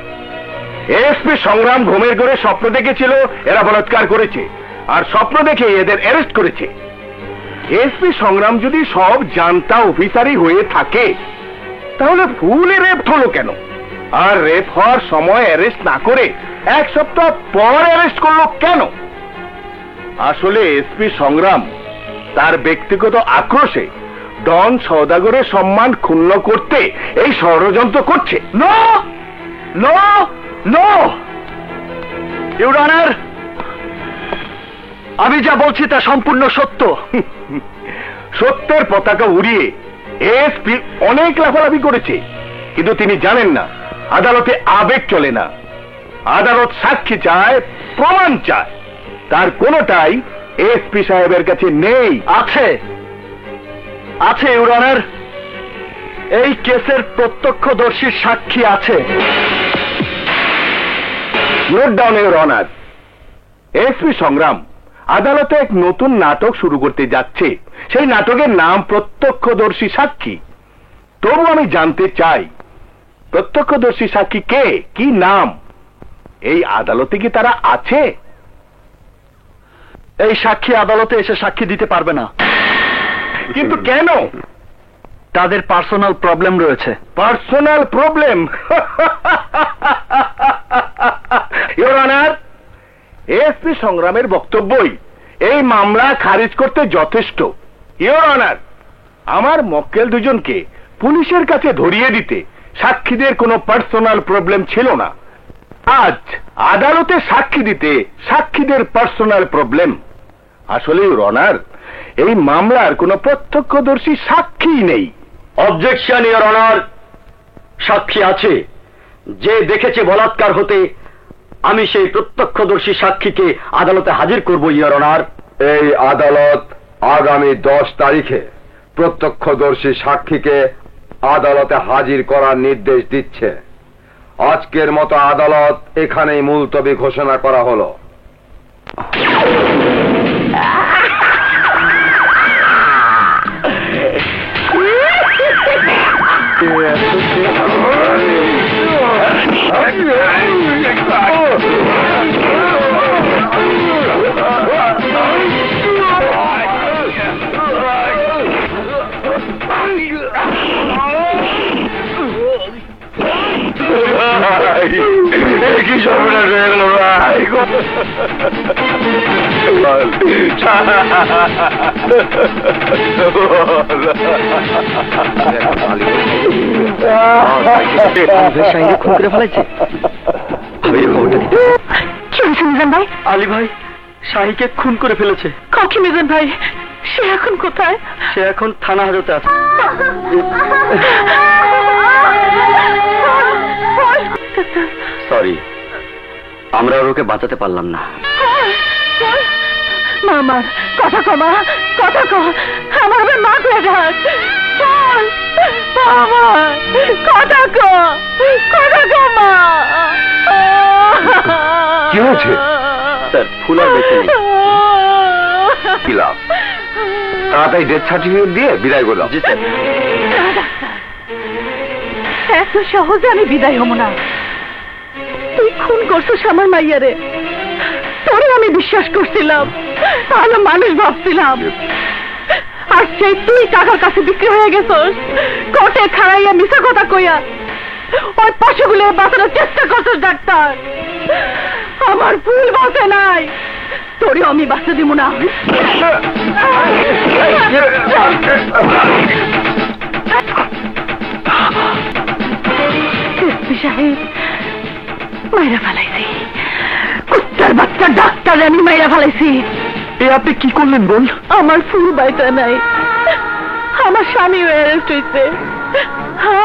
এসপি সংগ্রাম ঘুমের ঘরে স্বপ্ন দেখেছিল এরা বলাৎকার করেছে, আর স্বপ্ন দেখে এদের অ্যারেস্ট করেছে। এসপি সংগ্রাম যদি সব জানতা অফিসারই হয়ে থাকে তাহলে ফুলে রেপ হলো কেন? আর রেপ হওয়ার সময় অ্যারেস্ট না করে 1 সপ্তাহ পর অ্যারেস্ট করলো কেন? আসলে এসপি সংগ্রাম তার ব্যক্তিগত আক্রোশে ডন সওদাগরের সম্মান ক্ষুণ্ণ করতে এই ষড়যন্ত্র করছে। No no no your honour, আমি যা বলছি তা সম্পূর্ণ সত্য। সত্যের পতাকা উড়িয়ে এসপি অনেক লাফালাফি করেছে, কিন্তু তিনি জানেন না আদালতে আবেগ চলে না, আদালত সাক্ষী চায়, প্রমাণ চায়, তার কোনোটাই এসপি সাহেবের কাছে নেই। আছে আছে ইউর অনার, এই কেসের প্রত্যক্ষদর্শীর সাক্ষী আছে। Note down your honour, SP সংগ্রাম আদালতে এক নতুন নাটক শুরু করতে যাচ্ছে। সেই নাটকের নাম প্রত্যক্ষদর্শী সাক্ষী। তবু আমি জানতে চাই, প্রত্যক্ষদর্শী সাক্ষী কে, কি নাম? এই আদালতে কি তারা আছে? এই সাক্ষী আদালতে এসে সাক্ষী দিতে পারবে না। কিন্তু কেন? তাদের পার্সোনাল প্রবলেম রয়েছে। Personal problem? Your honour, SP সংগ্রামের বক্তব্যই এই মামলা খারিজ করতে যথেষ্ট। ইউর অনার, আমার মক্কেল দুজনকে পুলিশের কাছে ধরিয়ে দিতে সাক্ষীদের কোনো পার্সোনাল প্রবলেম ছিল না। আজ আদালতে সাক্ষী দিতে সাক্ষীদের পার্সোনাল প্রবলেম। আসলে ইউর অনার, এই মামলার কোনো প্রত্যক্ষদর্শী সাক্ষী নেই। অবজেকশন ইওর অনার, সাক্ষী আছে। যে দেখেছে বলাৎকার হতে, আমি সেই প্রত্যক্ষদর্শী সাক্ষীকে আদালতে হাজির করব ইওর অনার। এই আদালত আগামী 10 তারিখে প্রত্যক্ষদর্শী সাক্ষীকে আদালতে হাজির করার নির্দেশ দিচ্ছে। আজকের মতো আদালত এখানেই মুলতবি ঘোষণা করা হলো। কি সর্বনাশ হয়ে গেল ভাই! খুন করে ফেলাইছে। মিজান ভাই, আলী ভাই শাহিকে খুন করে ফেলেছে। কাকি মিজান ভাই, সে এখন কোথায়? সে এখন থানা হাজতে আছে। সরি, আমরা ওকে বাঁচাতে পারলাম না। মামা কথা কমা, কথা কম, আমার মা করে ডাক। মামা কথা কমা। কি হয়েছে? স্যার, ফুল আর বেঁচে নেই। কি লাভ? তাড়াতাড়ি ডেথ সার্টিফিকেট দিয়ে বিদায় করলাম। জি স্যার। এত সহজে আমি বিদায় হব না। তুই খুন করছিস আমার মাইয়ারে, তোরে আমি বিশ্বাস করছিলাম, ভালো মানুষ ভাবছিলাম। আর সেই তুই টাকার কাছে বিক্রি হয়ে গেছস, কোর্টে খাড়াইয়া মিশা কথা কইয়া ওই পশুগুলো বাঁচানোর চেষ্টা করছিস। ডাক্তার, আমার ভুল বাঁচে নাই, তোরেও আমি বাঁচতে দিব না। সাহেব, মাইরা ফেলাইছি, কুত্তার বাচ্চা ডাক্তার আমি মাইরা ফেলাইছি। এ আপনি কি করলেন বোন? আমার ফুল বাইটা নাই, আমার স্বামী অ্যারেস্ট হয়েছে,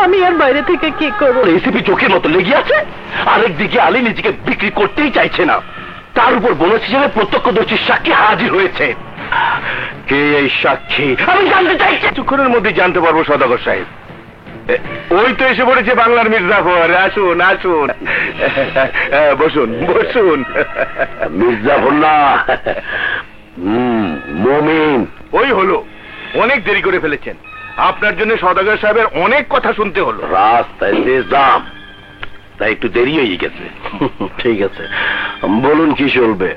আমি আর বাইরে থেকে কি করবো? রেসিপি চোখের মতো লেগে আছে। আরেকদিকে আলী নিজেকে বিক্রি করতেই চাইছে না, তার উপর বোনাস হিসেবে প্রত্যক্ষদর্শী সাক্ষী হাজির হয়েছে। কে এই সাক্ষী আমি জানতে চাইছি। কিছুক্ষণের মধ্যে জানতে পারবো সদাগর সাহেব। ওই তো এসে পড়েছে বাংলার মির্জাফর। আসুন আসুন, বসুন বসুন। মির্জাফর না, মমিন। ওই হলো, অনেক দেরি করে ফেলেছেন। আপনার জন্য সদাগর সাহেবের অনেক কথা শুনতে হলো। রাস্তায় শেষ দাম, তাই একটু দেরি হয়ে গেছে। ঠিক আছে, বলুন কি চলবে?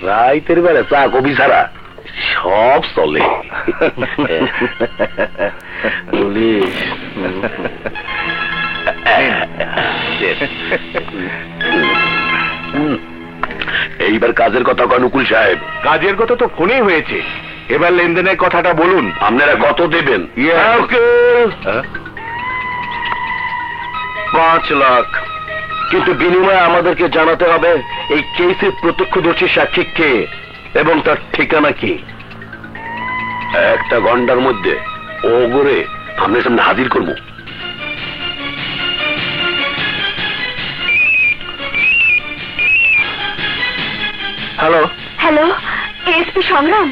রাইতের বেলা চা কবি ছাড়া সব চলে। পুলিশ এইবার কাজের কথা কন উকুল সাহেব। কাজের কথা তো ফোনেই হয়েছে, এবার লেনদেনের কথাটা বলুন। আপনারা কত দেবেন? 5 লাখ। কিন্তু বিনিময়ে আমাদেরকে জানাতে হবে এই কেসের প্রত্যক্ষদর্শী সাক্ষী কে এবং তার ঠিকানা কি। একটা ঘন্টার মধ্যে ও করে আপনার সামনে হাজির করবো। হ্যালো হ্যালো, এসপি সংগ্রাম,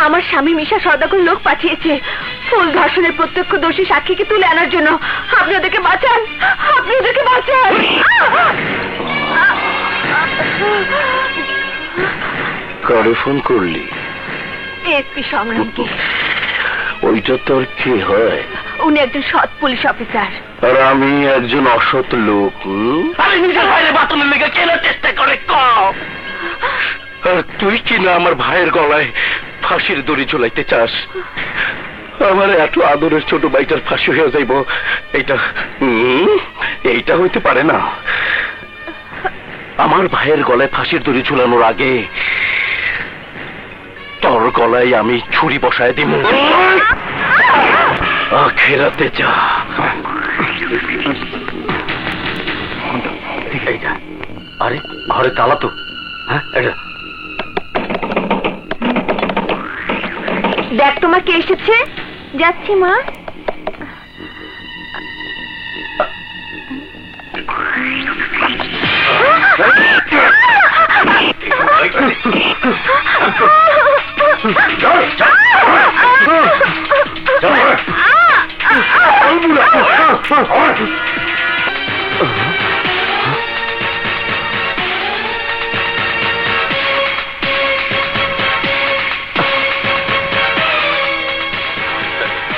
আমার স্বামী মিশা সওদাগর লোক পাঠিয়েছে ফুল ধর্ষণের প্রত্যক্ষদর্শী সাক্ষীকে তুলে আনার জন্য। আপনি ওদেরকে বাঁচান, আপনি ওদেরকে বাঁচান। কারে ফোন করলি? এসপি সংগ্রামকে। ওইটা তোর কি হয়? উনি একজন সৎ পুলিশ অফিসার। আর আমি একজন অসৎ লোক। আরে নিজের ভাইয়ের বাতনের লেগে কেন চেষ্টা করে কম? আর তুই কি না আমার ভাইয়ের গলায় ফাঁসির দড়ি ঝুলাইতে চাস? আমার এত আদরের ছোট ভাইটার ফাঁসি হয়ে যাইব, এইটা হইতে পারে না। আমার ভাইয়ের গলায় ফাঁসির দড়ি ঝুলানোর আগে তোর গলায় আমি ছুরি বসায় দিব। আখেরাতে যা। আরে ঘরে তালা তো। হ্যাঁ, দেখ তোমার কে এসেছে। যাচ্ছি মা।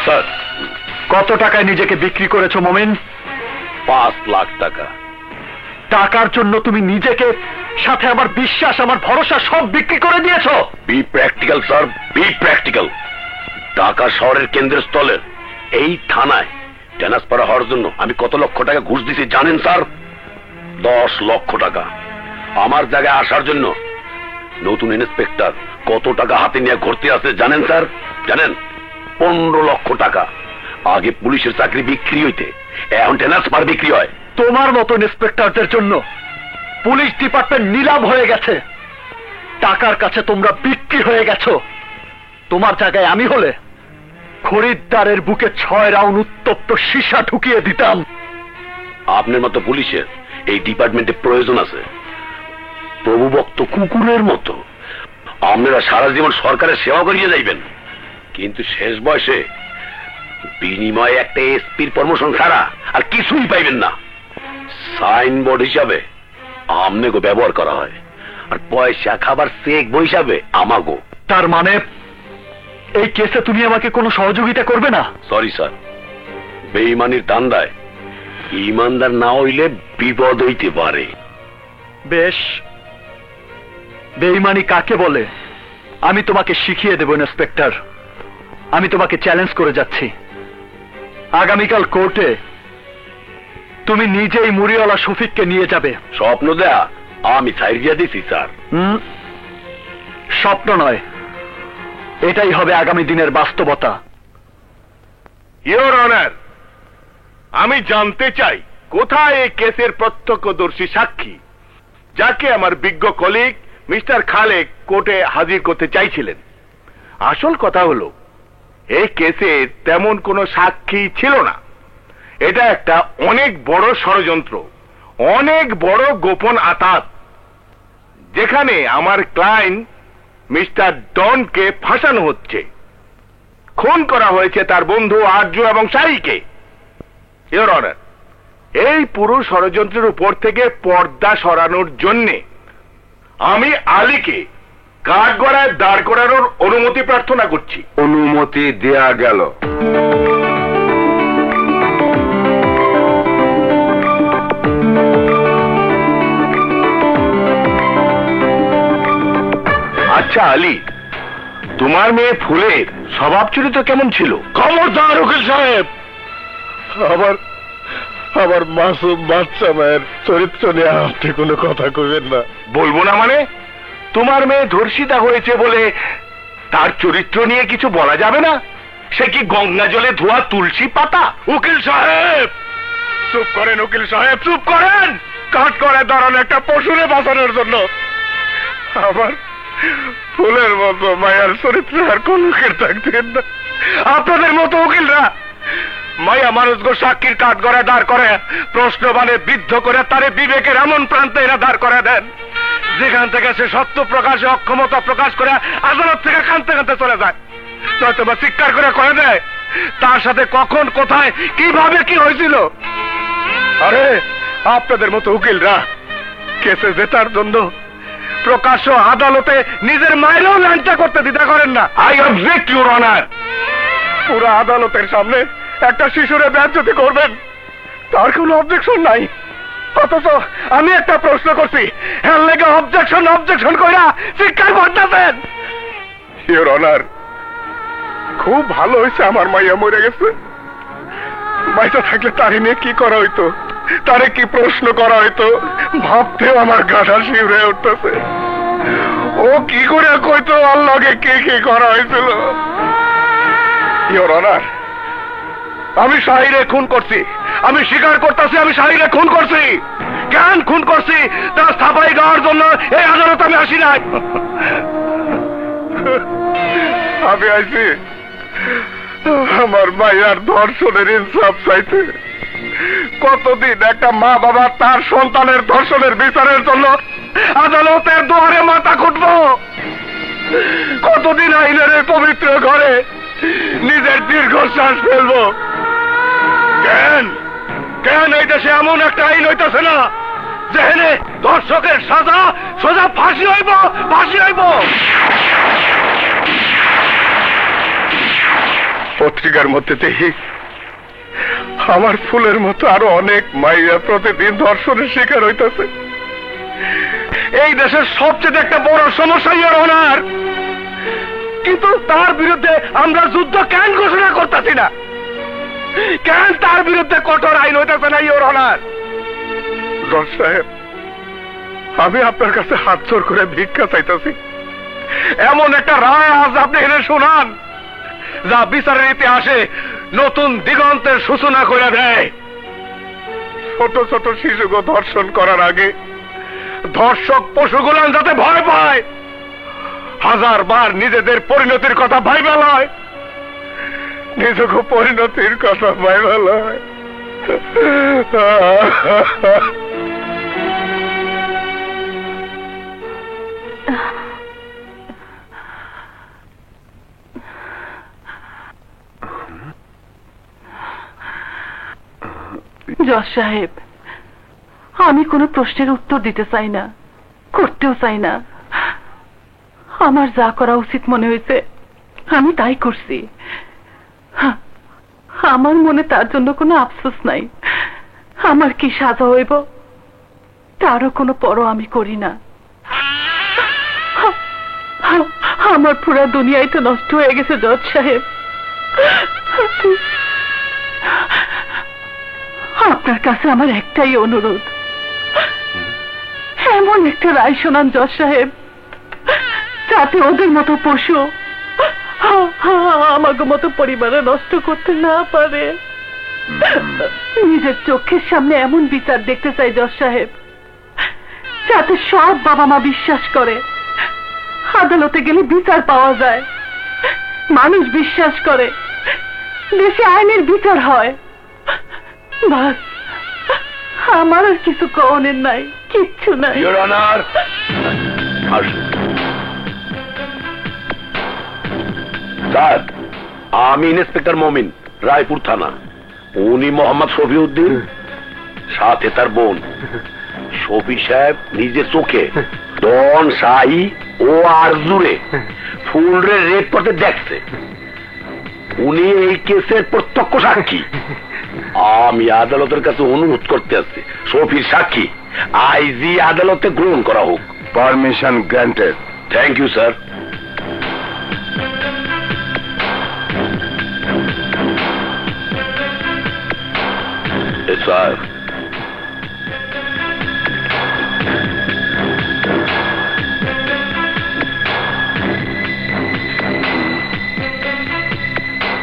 স্যার, কত টাকায় নিজেকে বিক্রি করেছো মমিন? 5 লাখ টাকা। টাকার জন্য তুমি নিজেকে, সাথে আমার বিশ্বাস, আমার ভরসা সব বিক্রি করে দিয়েছো। B practical sir, B practical. Dhaka শহরের কেন্দ্রস্থলের এই থানায় ট্রান্সফার হওয়ার জন্য আমি কত লক্ষ টাকা ঘুষ দিছি জানেন স্যার? 10 লক্ষ টাকা। আমার জায়গায় আসার জন্য নতুন ইন্সপেক্টর কত টাকা হাতে নিয়ে ঘুরতে আসে জানেন স্যার? জানেন? 15 লক্ষ টাকা। আগে পুলিশের চাকরি বিক্রি হইতে, এখন ট্রান্সফার বিক্রি হয়। তোমার মতো ইন্সপেক্টরদের জন্য পুলিশ ডিপার্টমেন্ট নিলাম হয়ে গেছে। টাকার কাছে তোমরা বিক্রি হয়ে গেছো। তোমার জায়গায় আমি হলে খরিদ্দারের বুকে 6 রাউন্ড উত্তপ্ত সীসা ঢুকিয়ে দিতাম। আপনার মতো পুলিশের এই ডিপার্টমেন্টে প্রয়োজন আছে। প্রভুভক্ত কুকুরের মতো আপনারা সারা জীবন সরকারের সেবা করিয়ে যাইবেন, কিন্তু শেষ বয়সে বিনিময়ে একটা এসপির প্রমোশন ছাড়া আর কিছুই পাইবেন না। সাইনবোর্ড হিসাবে আমনেগো ব্যবহার করা হয়, আর পয়সা খাবার চেক বই হিসাবে আমাগো। তার মানে এই কেসে তুমি আমাকে কোনো সহযোগিতা করবে না? সরি স্যার, বেঈমানির ধান্দায় ইমানদার না হইলে বিপদ হইতে পারে। বেশ, বেঈমানি কাকে বলে আমি তোমাকে শিখিয়ে দেব ইন্সপেক্টর। আমি তোমাকে চ্যালেঞ্জ করে যাচ্ছি, আগামীকাল কোর্টে তুমি নিজেই মুড়িওয়ালা শফিককে নিয়ে যাবে। স্বপ্ন দেয়া আমি সাইরিয়া দিছি স্যার। স্বপ্ন নয়, এটাই হবে আগামী দিনের বাস্তবতা। ইওর অনার, আমি জানতে চাই কোথায় এই কেসের প্রত্যক্ষদর্শী সাক্ষী যাকে আমার বিজ্ঞ কলিগ মিস্টার খালেক কোর্টে হাজির করতে চাইছিলেন। আসল কথা হলো এই কেসে তেমন কোনো সাক্ষী ছিল না। এটা একটা অনেক বড় ষড়যন্ত্র, অনেক বড় গোপন আতাত, যেখানে আমার ক্লায়েন্ট মিস্টার ডনকে ফাঁসানো হচ্ছে। খুন করা হয়েছে তার বন্ধু আর্য এবং শাহীকে। ইওর অনার, এই পুরো ষড়যন্ত্রের উপর থেকে পর্দা সরানোর জন্যে আমি আলীকে কাঠগড়ায় দাঁড় করানোর অনুমতি প্রার্থনা করছি। অনুমতি দেয়া গেল। আচ্ছা আলী, তোমার মেয়ে ফুলের স্বভাব চরিত্র কেমন ছিল? খবরদার উকিল সাহেব, আমার মাসুম বাচ্চা মায়ের চরিত্র নিয়ে আপনি কোনো কথা কইবেন না। বলবো না মানে? তোমার মেয়ে ধর্ষিতা হয়েছে বলে তার চরিত্র নিয়ে কিছু বলা যাবে না? সে কি গঙ্গা জলে ধোয়া তুলসী পাতা? উকিল সাহেব চুপ করেন, উকিল সাহেব চুপ করেন। কাঠ করে দাঁড়ানো একটা পশুরে বাঁচানোর জন্য ফুলের মতো মায়ার চরিত্রে আর কোন উকিল থাকতেন না। আপনাদের মতো উকিলরা মায়া মানুষকে সাক্ষীর কাঠ করে দাঁড় করে, প্রশ্ন মানে বিদ্ধ করে তারে বিবেকের এমন প্রান্তে এরা দাঁড় করে দেন যেখান থেকে সে সত্য প্রকাশে অক্ষমতা প্রকাশ করে আদালত থেকে কাঁদতে কাঁদতে চলে যায়, নয়তো বা চিৎকার করে দেয় তার সাথে কখন কোথায় কিভাবে কি হয়েছিল। আরে আপনাদের মতো উকিলরা কেসে জেতার জন্য প্রকাশ্য আদালতে নিজের মায়েরও লাঞ্ছা করতে দ্বিধা করেন না। I object your honour. পুরো আদালতের সামনে একটা শিশুরে বেজ্জতি করবেন, তার কোনো অবজেকশন নাই, অথচ আমি একটা প্রশ্ন করছি এর লেগে অবজেকশন কইরা চিৎকার করতেছেন। ইউর অনার, খুব ভালো হয়েছে আমার মাইয়া মরে গেছে। মাইটা থাকলে তারে নিয়ে কি করা হইতো, তারে কি প্রশ্ন করা হইতো ভাবতেও আমার গাটা শিউরে উঠতেছে। ও কি করে কইতো আল্লাহকে কি করা হয়েছিল। ইওর অনার, আমি শাহিরে খুন করছি, আমি স্বীকার করতেছি আমি শাহিরে খুন করছি। কেন খুন করছি তা সাফাই গাওয়ার জন্য এই আদালত আমি আসি নাই। আমি আইছি আমার মায়ের ধর্ষণের ইনসাফ চাইতে। কতদিন একটা মা বাবা তার সন্তানের ধর্ষণের বিচারের জন্য আদালতের দুয়ারে মাথা খুঁটবো? কতদিন আইনের এই পবিত্র ঘরে নিজের দীর্ঘশ্বাস ফেলবো? কেন এই দেশে এমন একটা আইন হইতেছে না যেখানে ধর্ষকের সাজা সোজা ফাঁসি হইব? পত্রিকার মধ্যে দেখি আমার ফুলের মতো আরো অনেক মাইয়া প্রতিদিন ধর্ষণের শিকার হইতেছে। এই দেশের সবচেয়ে একটা বড় সমস্যা ইওর অনার, কিন্তু তার বিরুদ্ধে আমরা যুদ্ধ কেন ঘোষণা করতেছি না? কেন তার বিরুদ্ধে কঠোর আইন হইতেছে না ইওর অনার? জজ সাহেব, আমি আপনার কাছে হাত জোর করে ভিক্ষা চাইতেছি, এমন একটা রায় আজ আপনি এনে শোনান যা বিচারের ইতিহাসে নতুন দিগন্তের সূচনা করে দেয়। ছোট ছোট শিশুকে ধর্ষণ করার আগে ধর্ষক পশুগুলান যাতে ভয় পায়, 1000 বার নিজেদের পরিণতির কথা ভাইবা লয়, নিজেকে পরিণতির কথা ভাইবা লয়। জজ সাহেব, আমি কোনো প্রশ্নের উত্তর দিতে চাই না, করতেও চাই না। আমার যা করা উচিত মনে হয়েছে আমি তাই করছি। আমার মনে তার জন্য কোনো আফসোস নাই। আমার কি সাজা হইব তারও কোনো পরোয়া আমি করি না। আমার পুরা দুনিয়াই তো নষ্ট হয়ে গেছে জজ সাহেব। আপনার কাছে আমার একটাই অনুরোধ, এমন একটা রায় শোনান জজ সাহেব যাতে ওদের মতো পশু আমাকে মতো পরিবারে নষ্ট করতে না পারে। নিজের চোখের সামনে এমন বিচার দেখতে চাই জজ সাহেব যাতে সব বাবা মা বিশ্বাস করে আদালতে গেলে বিচার পাওয়া যায়, মানুষ বিশ্বাস করে দেশে আইনের বিচার হয়। বাস, আমার আর কিছু কওনের নাই, কিচ্ছু নাই। ইওর অনার, স্যার, আমি ইন্সপেক্টর মমিন, রায়পুর থানা। উনি মোহাম্মদ শফিউদ্দিন, সাথে তার বোন। শফি সাহেব নিজের চোখে ডন শাহী ও আরজুরে ফুলরে রেড করতে দেখছে। উনি এই কেসের প্রত্যক্ষ সাক্ষী। আমি আদালতের কাছে অনুরোধ করতে আসছি শফির সাক্ষী আইজি আদালতে গ্রহণ করা হোক। Permission granted. Thank you sir. Sir,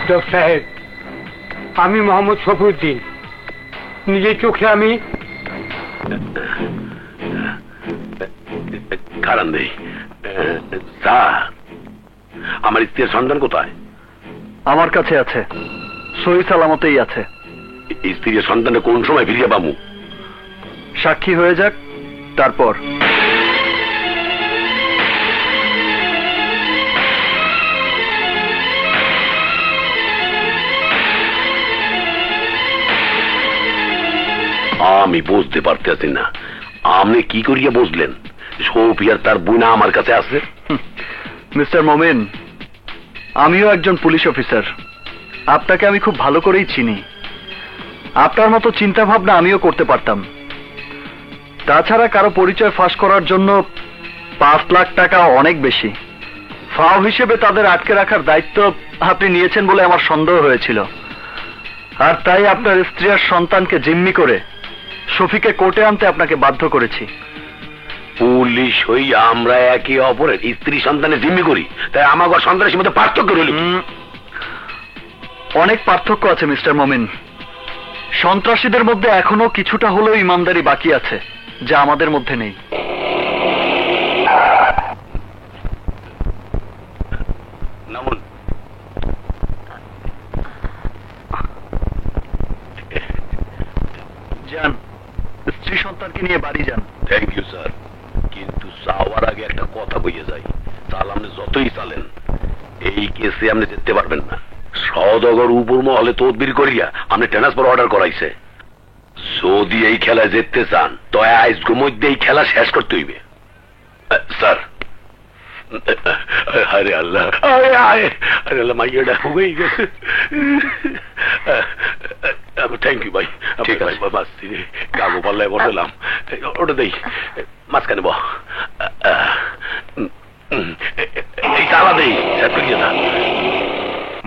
জজ সাহেব, আমি মোহাম্মদ শফিউদ্দিন, নিজের চোখে আমি কারণ নেই স্যার, আমার স্ত্রীর সন্তান কোথায়? আমার কাছে আছে, সহি সালামতেই আছে। স্ত্রীর সন্তানে কোন সময় ফিরিয়ে পাবো? সাক্ষী হয়ে যাক তারপর। আমি বুঝতে পারতেছি না, আপনি কি করিয়া বুঝলেন সোফিয়ার তার বুনা আমার কাছে আছে? মিস্টার মোমেন, আমিও একজন পুলিশ অফিসার, আপনাকে আমি খুব ভালো করেই চিনি। আপনার মতো চিন্তা ভাবনা আমিও করতে পারতাম। তাছাড়া কারো পরিচয় ফাঁস করার জন্য 5 লাখ টাকা অনেক বেশি। ফাও হিসেবে তাদের আটকে রাখার দায়িত্ব আপনি নিয়েছেন বলে আমার সন্দেহ হয়েছিল, আর তাই আপনার স্ত্রী আর সন্তানকে জিম্মি করে শফিকে কোর্টে আনতে আপনাকে বাধ্য করেছি। পুলিশ হই আমরা একে অপরের স্ত্রী সন্তানে জিম্মি করি, তাই আমার সন্তানের মধ্যে পার্থক্য রইল? অনেক পার্থক্য আছে মিস্টার মোমিন। সন্ত্রাসীদের মধ্যে এখনো কিছুটা হলেও ইমানদারি বাকি আছে, যা আমাদের মধ্যে নেই। নামুন। যান, স্ত্রী সন্তানকে নিয়ে বাড়ি যান। থ্যাংক ইউ স্যার, কিন্তু যাওয়ার আগে একটা কথা বইয়ে যাই। তাহলে আপনি যতই চালেন এই কেসে আপনি যেতে পারবেন না। সদগর উপর মহলে তদবির করিয়া আপনি ট্রান্সফার অর্ডার করাইছে। যদি এই খেলায় জিততে চান তো আজকের মধ্যে এই খেলা শেষ করতে হইবে। স্যার, আরে আল্লাহ, আরে আল্লাহ, মাইয়াটা হয়ে গেছে। থ্যাংক ইউ ভাই, ঠিক আছে। বাস কাগো পাল্লায় বসালাম, ওটা দেই মাঝখানে বহ, এই তালা দেই।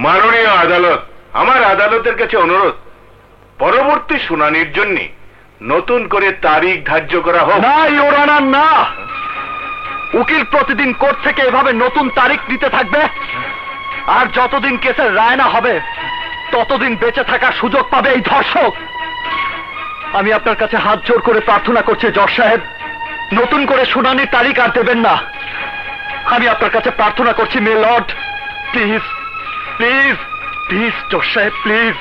মাননীয় আদালত, আমার আদালতের কাছে অনুরোধ, পরবর্তী শুনানির জন্য নতুন করে তারিখ ধার্য করা হোক। না ইওর অনার, না। উকিল প্রতিদিন কোর্ট থেকে এভাবে নতুন তারিখ নিতে থাকবে, আর যতদিন কেসের রায় না হবে ততদিন বেঁচে থাকার সুযোগ পাবে এই ধর্ষক। আমি আপনার কাছে হাত জোর করে প্রার্থনা করছি জজ সাহেব, নতুন করে শুনানির তারিখ আর দেবেন না। আমি আপনার কাছে প্রার্থনা করছি, মে লর্ড, প্লিজ প্লিজ প্লিজ জজ সাহেব, প্লিজ।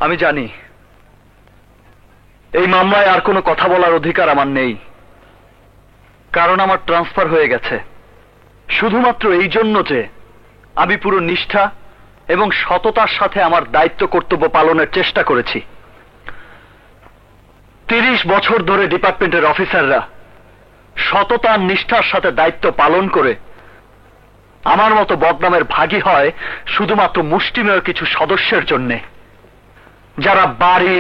আমি জানি এই মামলায় আর কোনো কথা বলার অধিকার আমার নেই, কারণ আমার ট্রান্সফার হয়ে গেছে। শুধুমাত্র এই জন্য যে আমি পুরো নিষ্ঠা এবং সততার সাথে আমার দায়িত্ব কর্তব্য পালনের চেষ্টা করেছি। 30 বছর ধরে ডিপার্টমেন্টের অফিসাররা সততা আর নিষ্ঠার সাথে দায়িত্ব পালন করে আমার মতো বদনামের ভাগী হয় শুধুমাত্র মুষ্টিমেয় কিছু সদস্যের জন্যে, যারা বাড়ি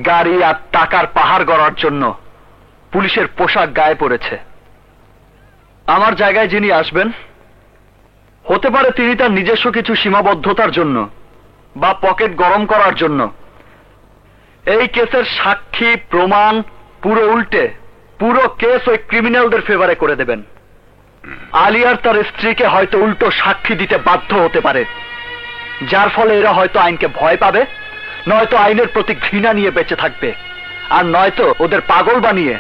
গাড়ি আর টাকার পাহাড় গড়ার জন্য পুলিশের পোশাক গায়ে পড়েছে। আমার জায়গায় যিনি আসবেন, হতে পারে তিনি তার নিজস্ব কিছু সীমাবদ্ধতার জন্য বা পকেট গরম করার জন্য এই কেসের সাক্ষী প্রমাণ পুরো উল্টে পুরো কেস ওই ক্রিমিনালদের ফেভারে করে দেবেন। আলিয়ার তার স্ত্রীকে হয়তো উল্টো সাক্ষী দিতে বাধ্য হতে পারে, যার ফলে এরা হয়তো আইনকে ভয় পাবে, নয়তো আইনের প্রতি ঘৃণা নিয়ে বেঁচে থাকবে, আর নয়তো ওদের পাগল বানিয়ে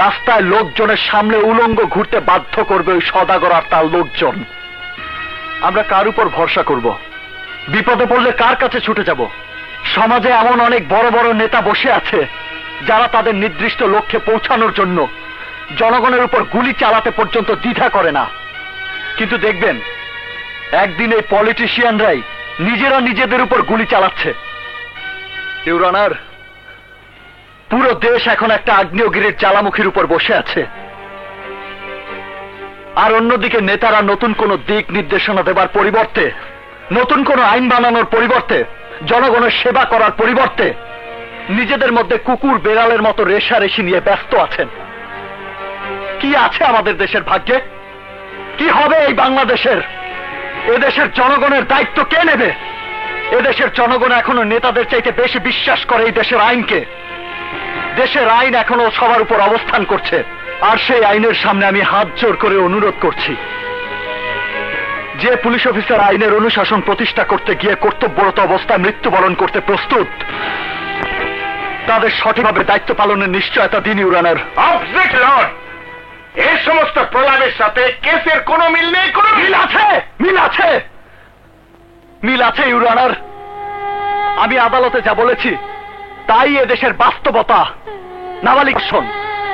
রাস্তায় লোকজনের সামনে উলঙ্গ ঘুরতে বাধ্য করবে ওই সদাগর আর তার লোকজন। আমরা কার উপর ভরসা করব? বিপদে পড়লে কার কাছে ছুটে যাব? সমাজে এমন অনেক বড় বড় নেতা বসে আছে যারা তাদের নির্দিষ্ট লক্ষ্যে পৌঁছানোর জন্য জনগণের উপর গুলি চালাতে পর্যন্ত দ্বিধা করে না। কিন্তু দেখবেন একদিন এই পলিটিশিয়ানরাই নিজেরা নিজেদের উপর গুলি চালাচ্ছে। ইওর অনার, পুরো দেশ এখন একটা আগ্নেয়গিরির জ্বালামুখীর উপর বসে আছে, আর অন্যদিকে নেতারা নতুন কোন দিক নির্দেশনা দেবার পরিবর্তে, নতুন কোন আইন বানানোর পরিবর্তে, জনগণের সেবা করার পরিবর্তে নিজেদের মধ্যে কুকুর বেড়ালের মতো রেষারেষি নিয়ে ব্যস্ত আছেন। কি আছে আমাদের দেশের ভাগ্যে? কি হবে এই বাংলাদেশের? এদেশের জনগণের দায়িত্ব কে নেবে? এদেশের জনগণ এখনো নেতাদের চাইতে বেশি বিশ্বাস করে এই দেশের আইনকে। দেশের আইন এখনো সবার উপর অবস্থান করছে, আর সেই আইনের সামনে আমি হাত জোর করে অনুরোধ করছি, যে পুলিশ অফিসার আইনের অনুশাসন প্রতিষ্ঠা করতে গিয়ে কর্তব্যরত অবস্থায় মৃত্যুবরণ করতে প্রস্তুত, তাদের সঠিকভাবে দায়িত্ব পালনের নিশ্চয়তা দিন ইউর অনার। অবজেক্ট লর্ড, এই সমস্ত প্রলাপের সাথে কেসের কোনো মিল নেই। কোনো মিল আছে, মিল আছে, মিল আছে ইউর অনার। আমি আদালতে যা বলেছি তাই এদেশের বাস্তবতা। নাবালিক ধর্ষণ,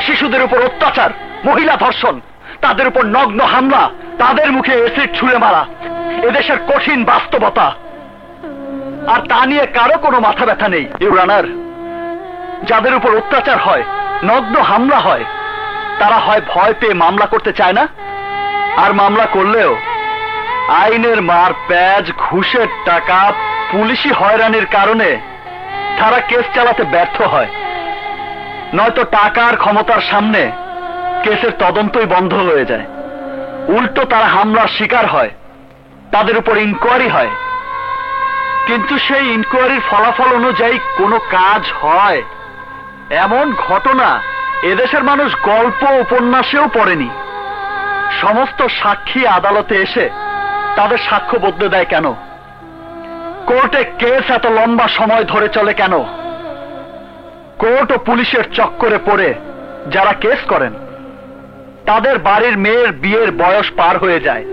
শিশুদের উপর অত্যাচার, মহিলা ধর্ষণ, তাদের উপর নগ্ন হামলা, তাদের মুখে এসিড ছুঁড়ে মারা এদেশের কঠিন বাস্তবতা। আর তা নিয়ে কারো কোনো মাথা ব্যথা নেই ইউর অনার। যাদের উপর অত্যাচার হয়, নগ্ন হামলা হয়, তারা হয় ভয় পেয়ে মামলা করতে চায় না, আর মামলা করলেও আইনের মার প্যাচ, ঘুষের টাকা, পুলিশি হয়রানির কারণে তারা কেস চালাতে ব্যর্থ হয়। নয়তো টাকার ক্ষমতার সামনে কেসের তদন্তই বন্ধ হয়ে যায়। উল্টো তারা হামলার শিকার হয়, তাদের উপর ইনকোয়ারি হয়, কিন্তু সেই ইনকোয়ারির ফলাফল অনুযায়ী কোনো কাজ হয় এমন ঘটনা এদেশের মানুষ গল্প উপন্যাসেও পড়েনি। সমস্ত সাক্ষী আদালতে এসে তাদের সাক্ষ্য বদলে দেয় কেন? কোর্টে কেস এত লম্বা সময় ধরে চলে কেন? কোর্ট ও পুলিশের চক্করে পড়ে যারা কেস করেন তাদের বাড়ির মেয়ের বিয়ের বয়স পার হয়ে যায়,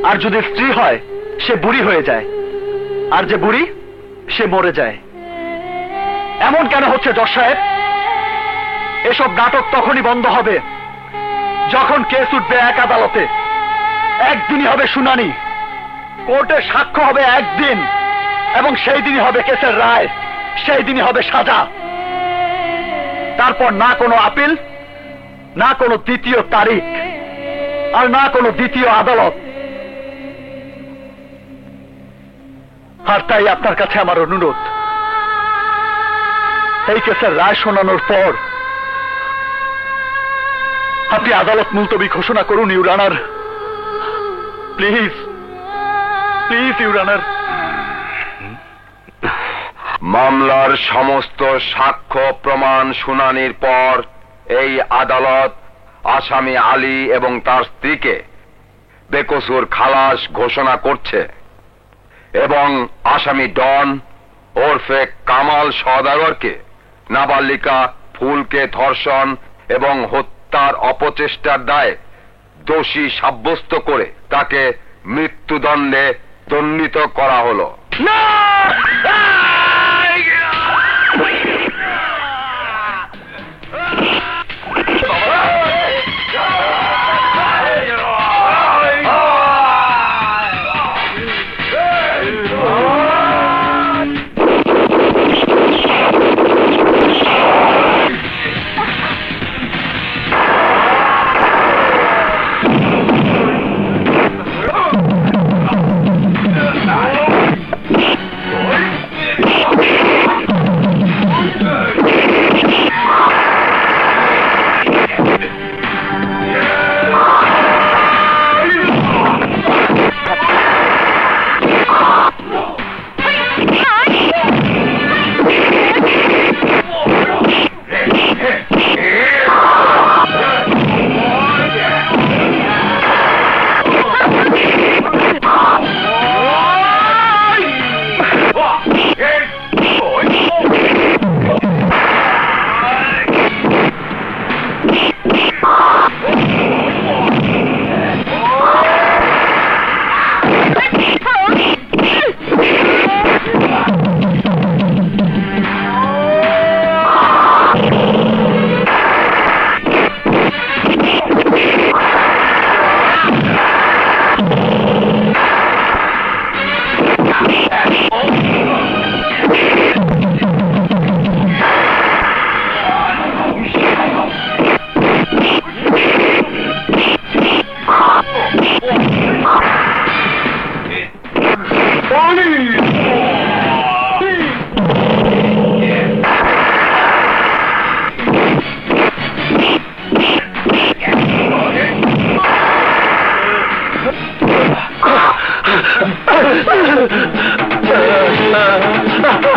আর যদি স্ত্রী হয় সে বুড়ি হয়ে যায়, আর যে বুড়ি সে মরে যায়। এমন কেন হচ্ছে জজ সাহেব? এসব নাটক তখনই বন্ধ হবে যখন কেস উঠবে এক আদালতে, একদিনই হবে শুনানি, কোর্টে সাক্ষ্য হবে একদিন, এবং সেই দিনই হবে কেসের রায়, সেই দিনই হবে সাজা। তারপর না কোনো আপিল, না কোনো দ্বিতীয় তারিখ, আর না কোনো দ্বিতীয় আদালত। আর তাই আপনার কাছে আমার অনুরোধ, এই কেসের রায় শোনানোর পর আপনি আদালত মুলতবি ঘোষণা করুন your honour. Please, please your honour. মামলার সমস্ত সাক্ষ্য প্রমাণ শুনানির পর এই আদালত আসামি আলী এবং তার স্ত্রীকে বেকসুর খালাস ঘোষণা করছে এবং আসামি ডন ওরফে কামাল সওদাগরকে নাবালিকা ফুলকে ধর্ষণ এবং হত্যার অপচেষ্টার দায়ে দোষী সাব্যস্ত করে তাকে মৃত্যুদণ্ডে দণ্ডিত করা হলো।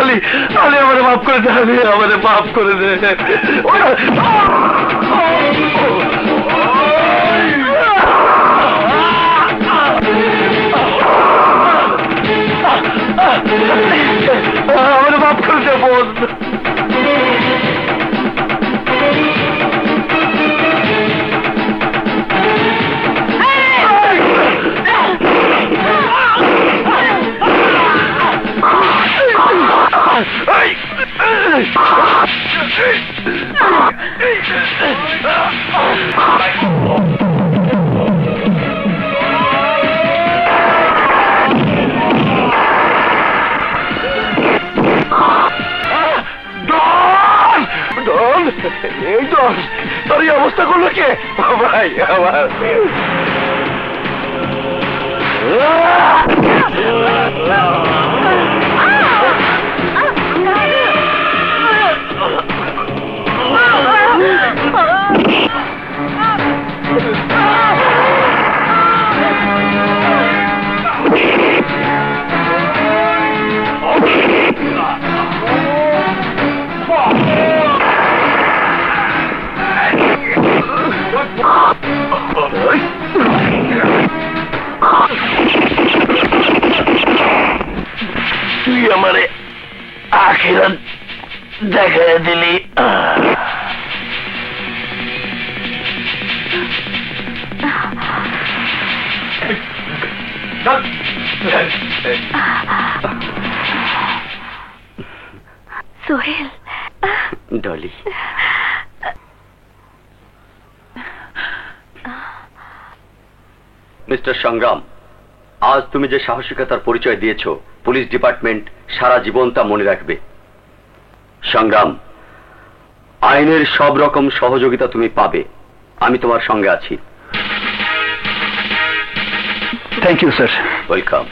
আলী, আলী আমারে মাফ করে দে, আলী আমারে মাফ করে দে। আমারে মাফ করে দে বোন। ভাই আমার তুই আমারে আখিরাত দেখা দিলি। সোহেল, ডলি, মিস্টার সংগ্রাম, আজ তুমি যে সাহসিকতার পরিচয় দিয়েছ পুলিশ ডিপার্টমেন্ট সারা জীবন তা মনে রাখবে। সংগ্রাম, আইনের সব রকম সহযোগিতা তুমি পাবে, আমি তোমার সঙ্গে আছি। Thank you sir. ওয়েলকাম।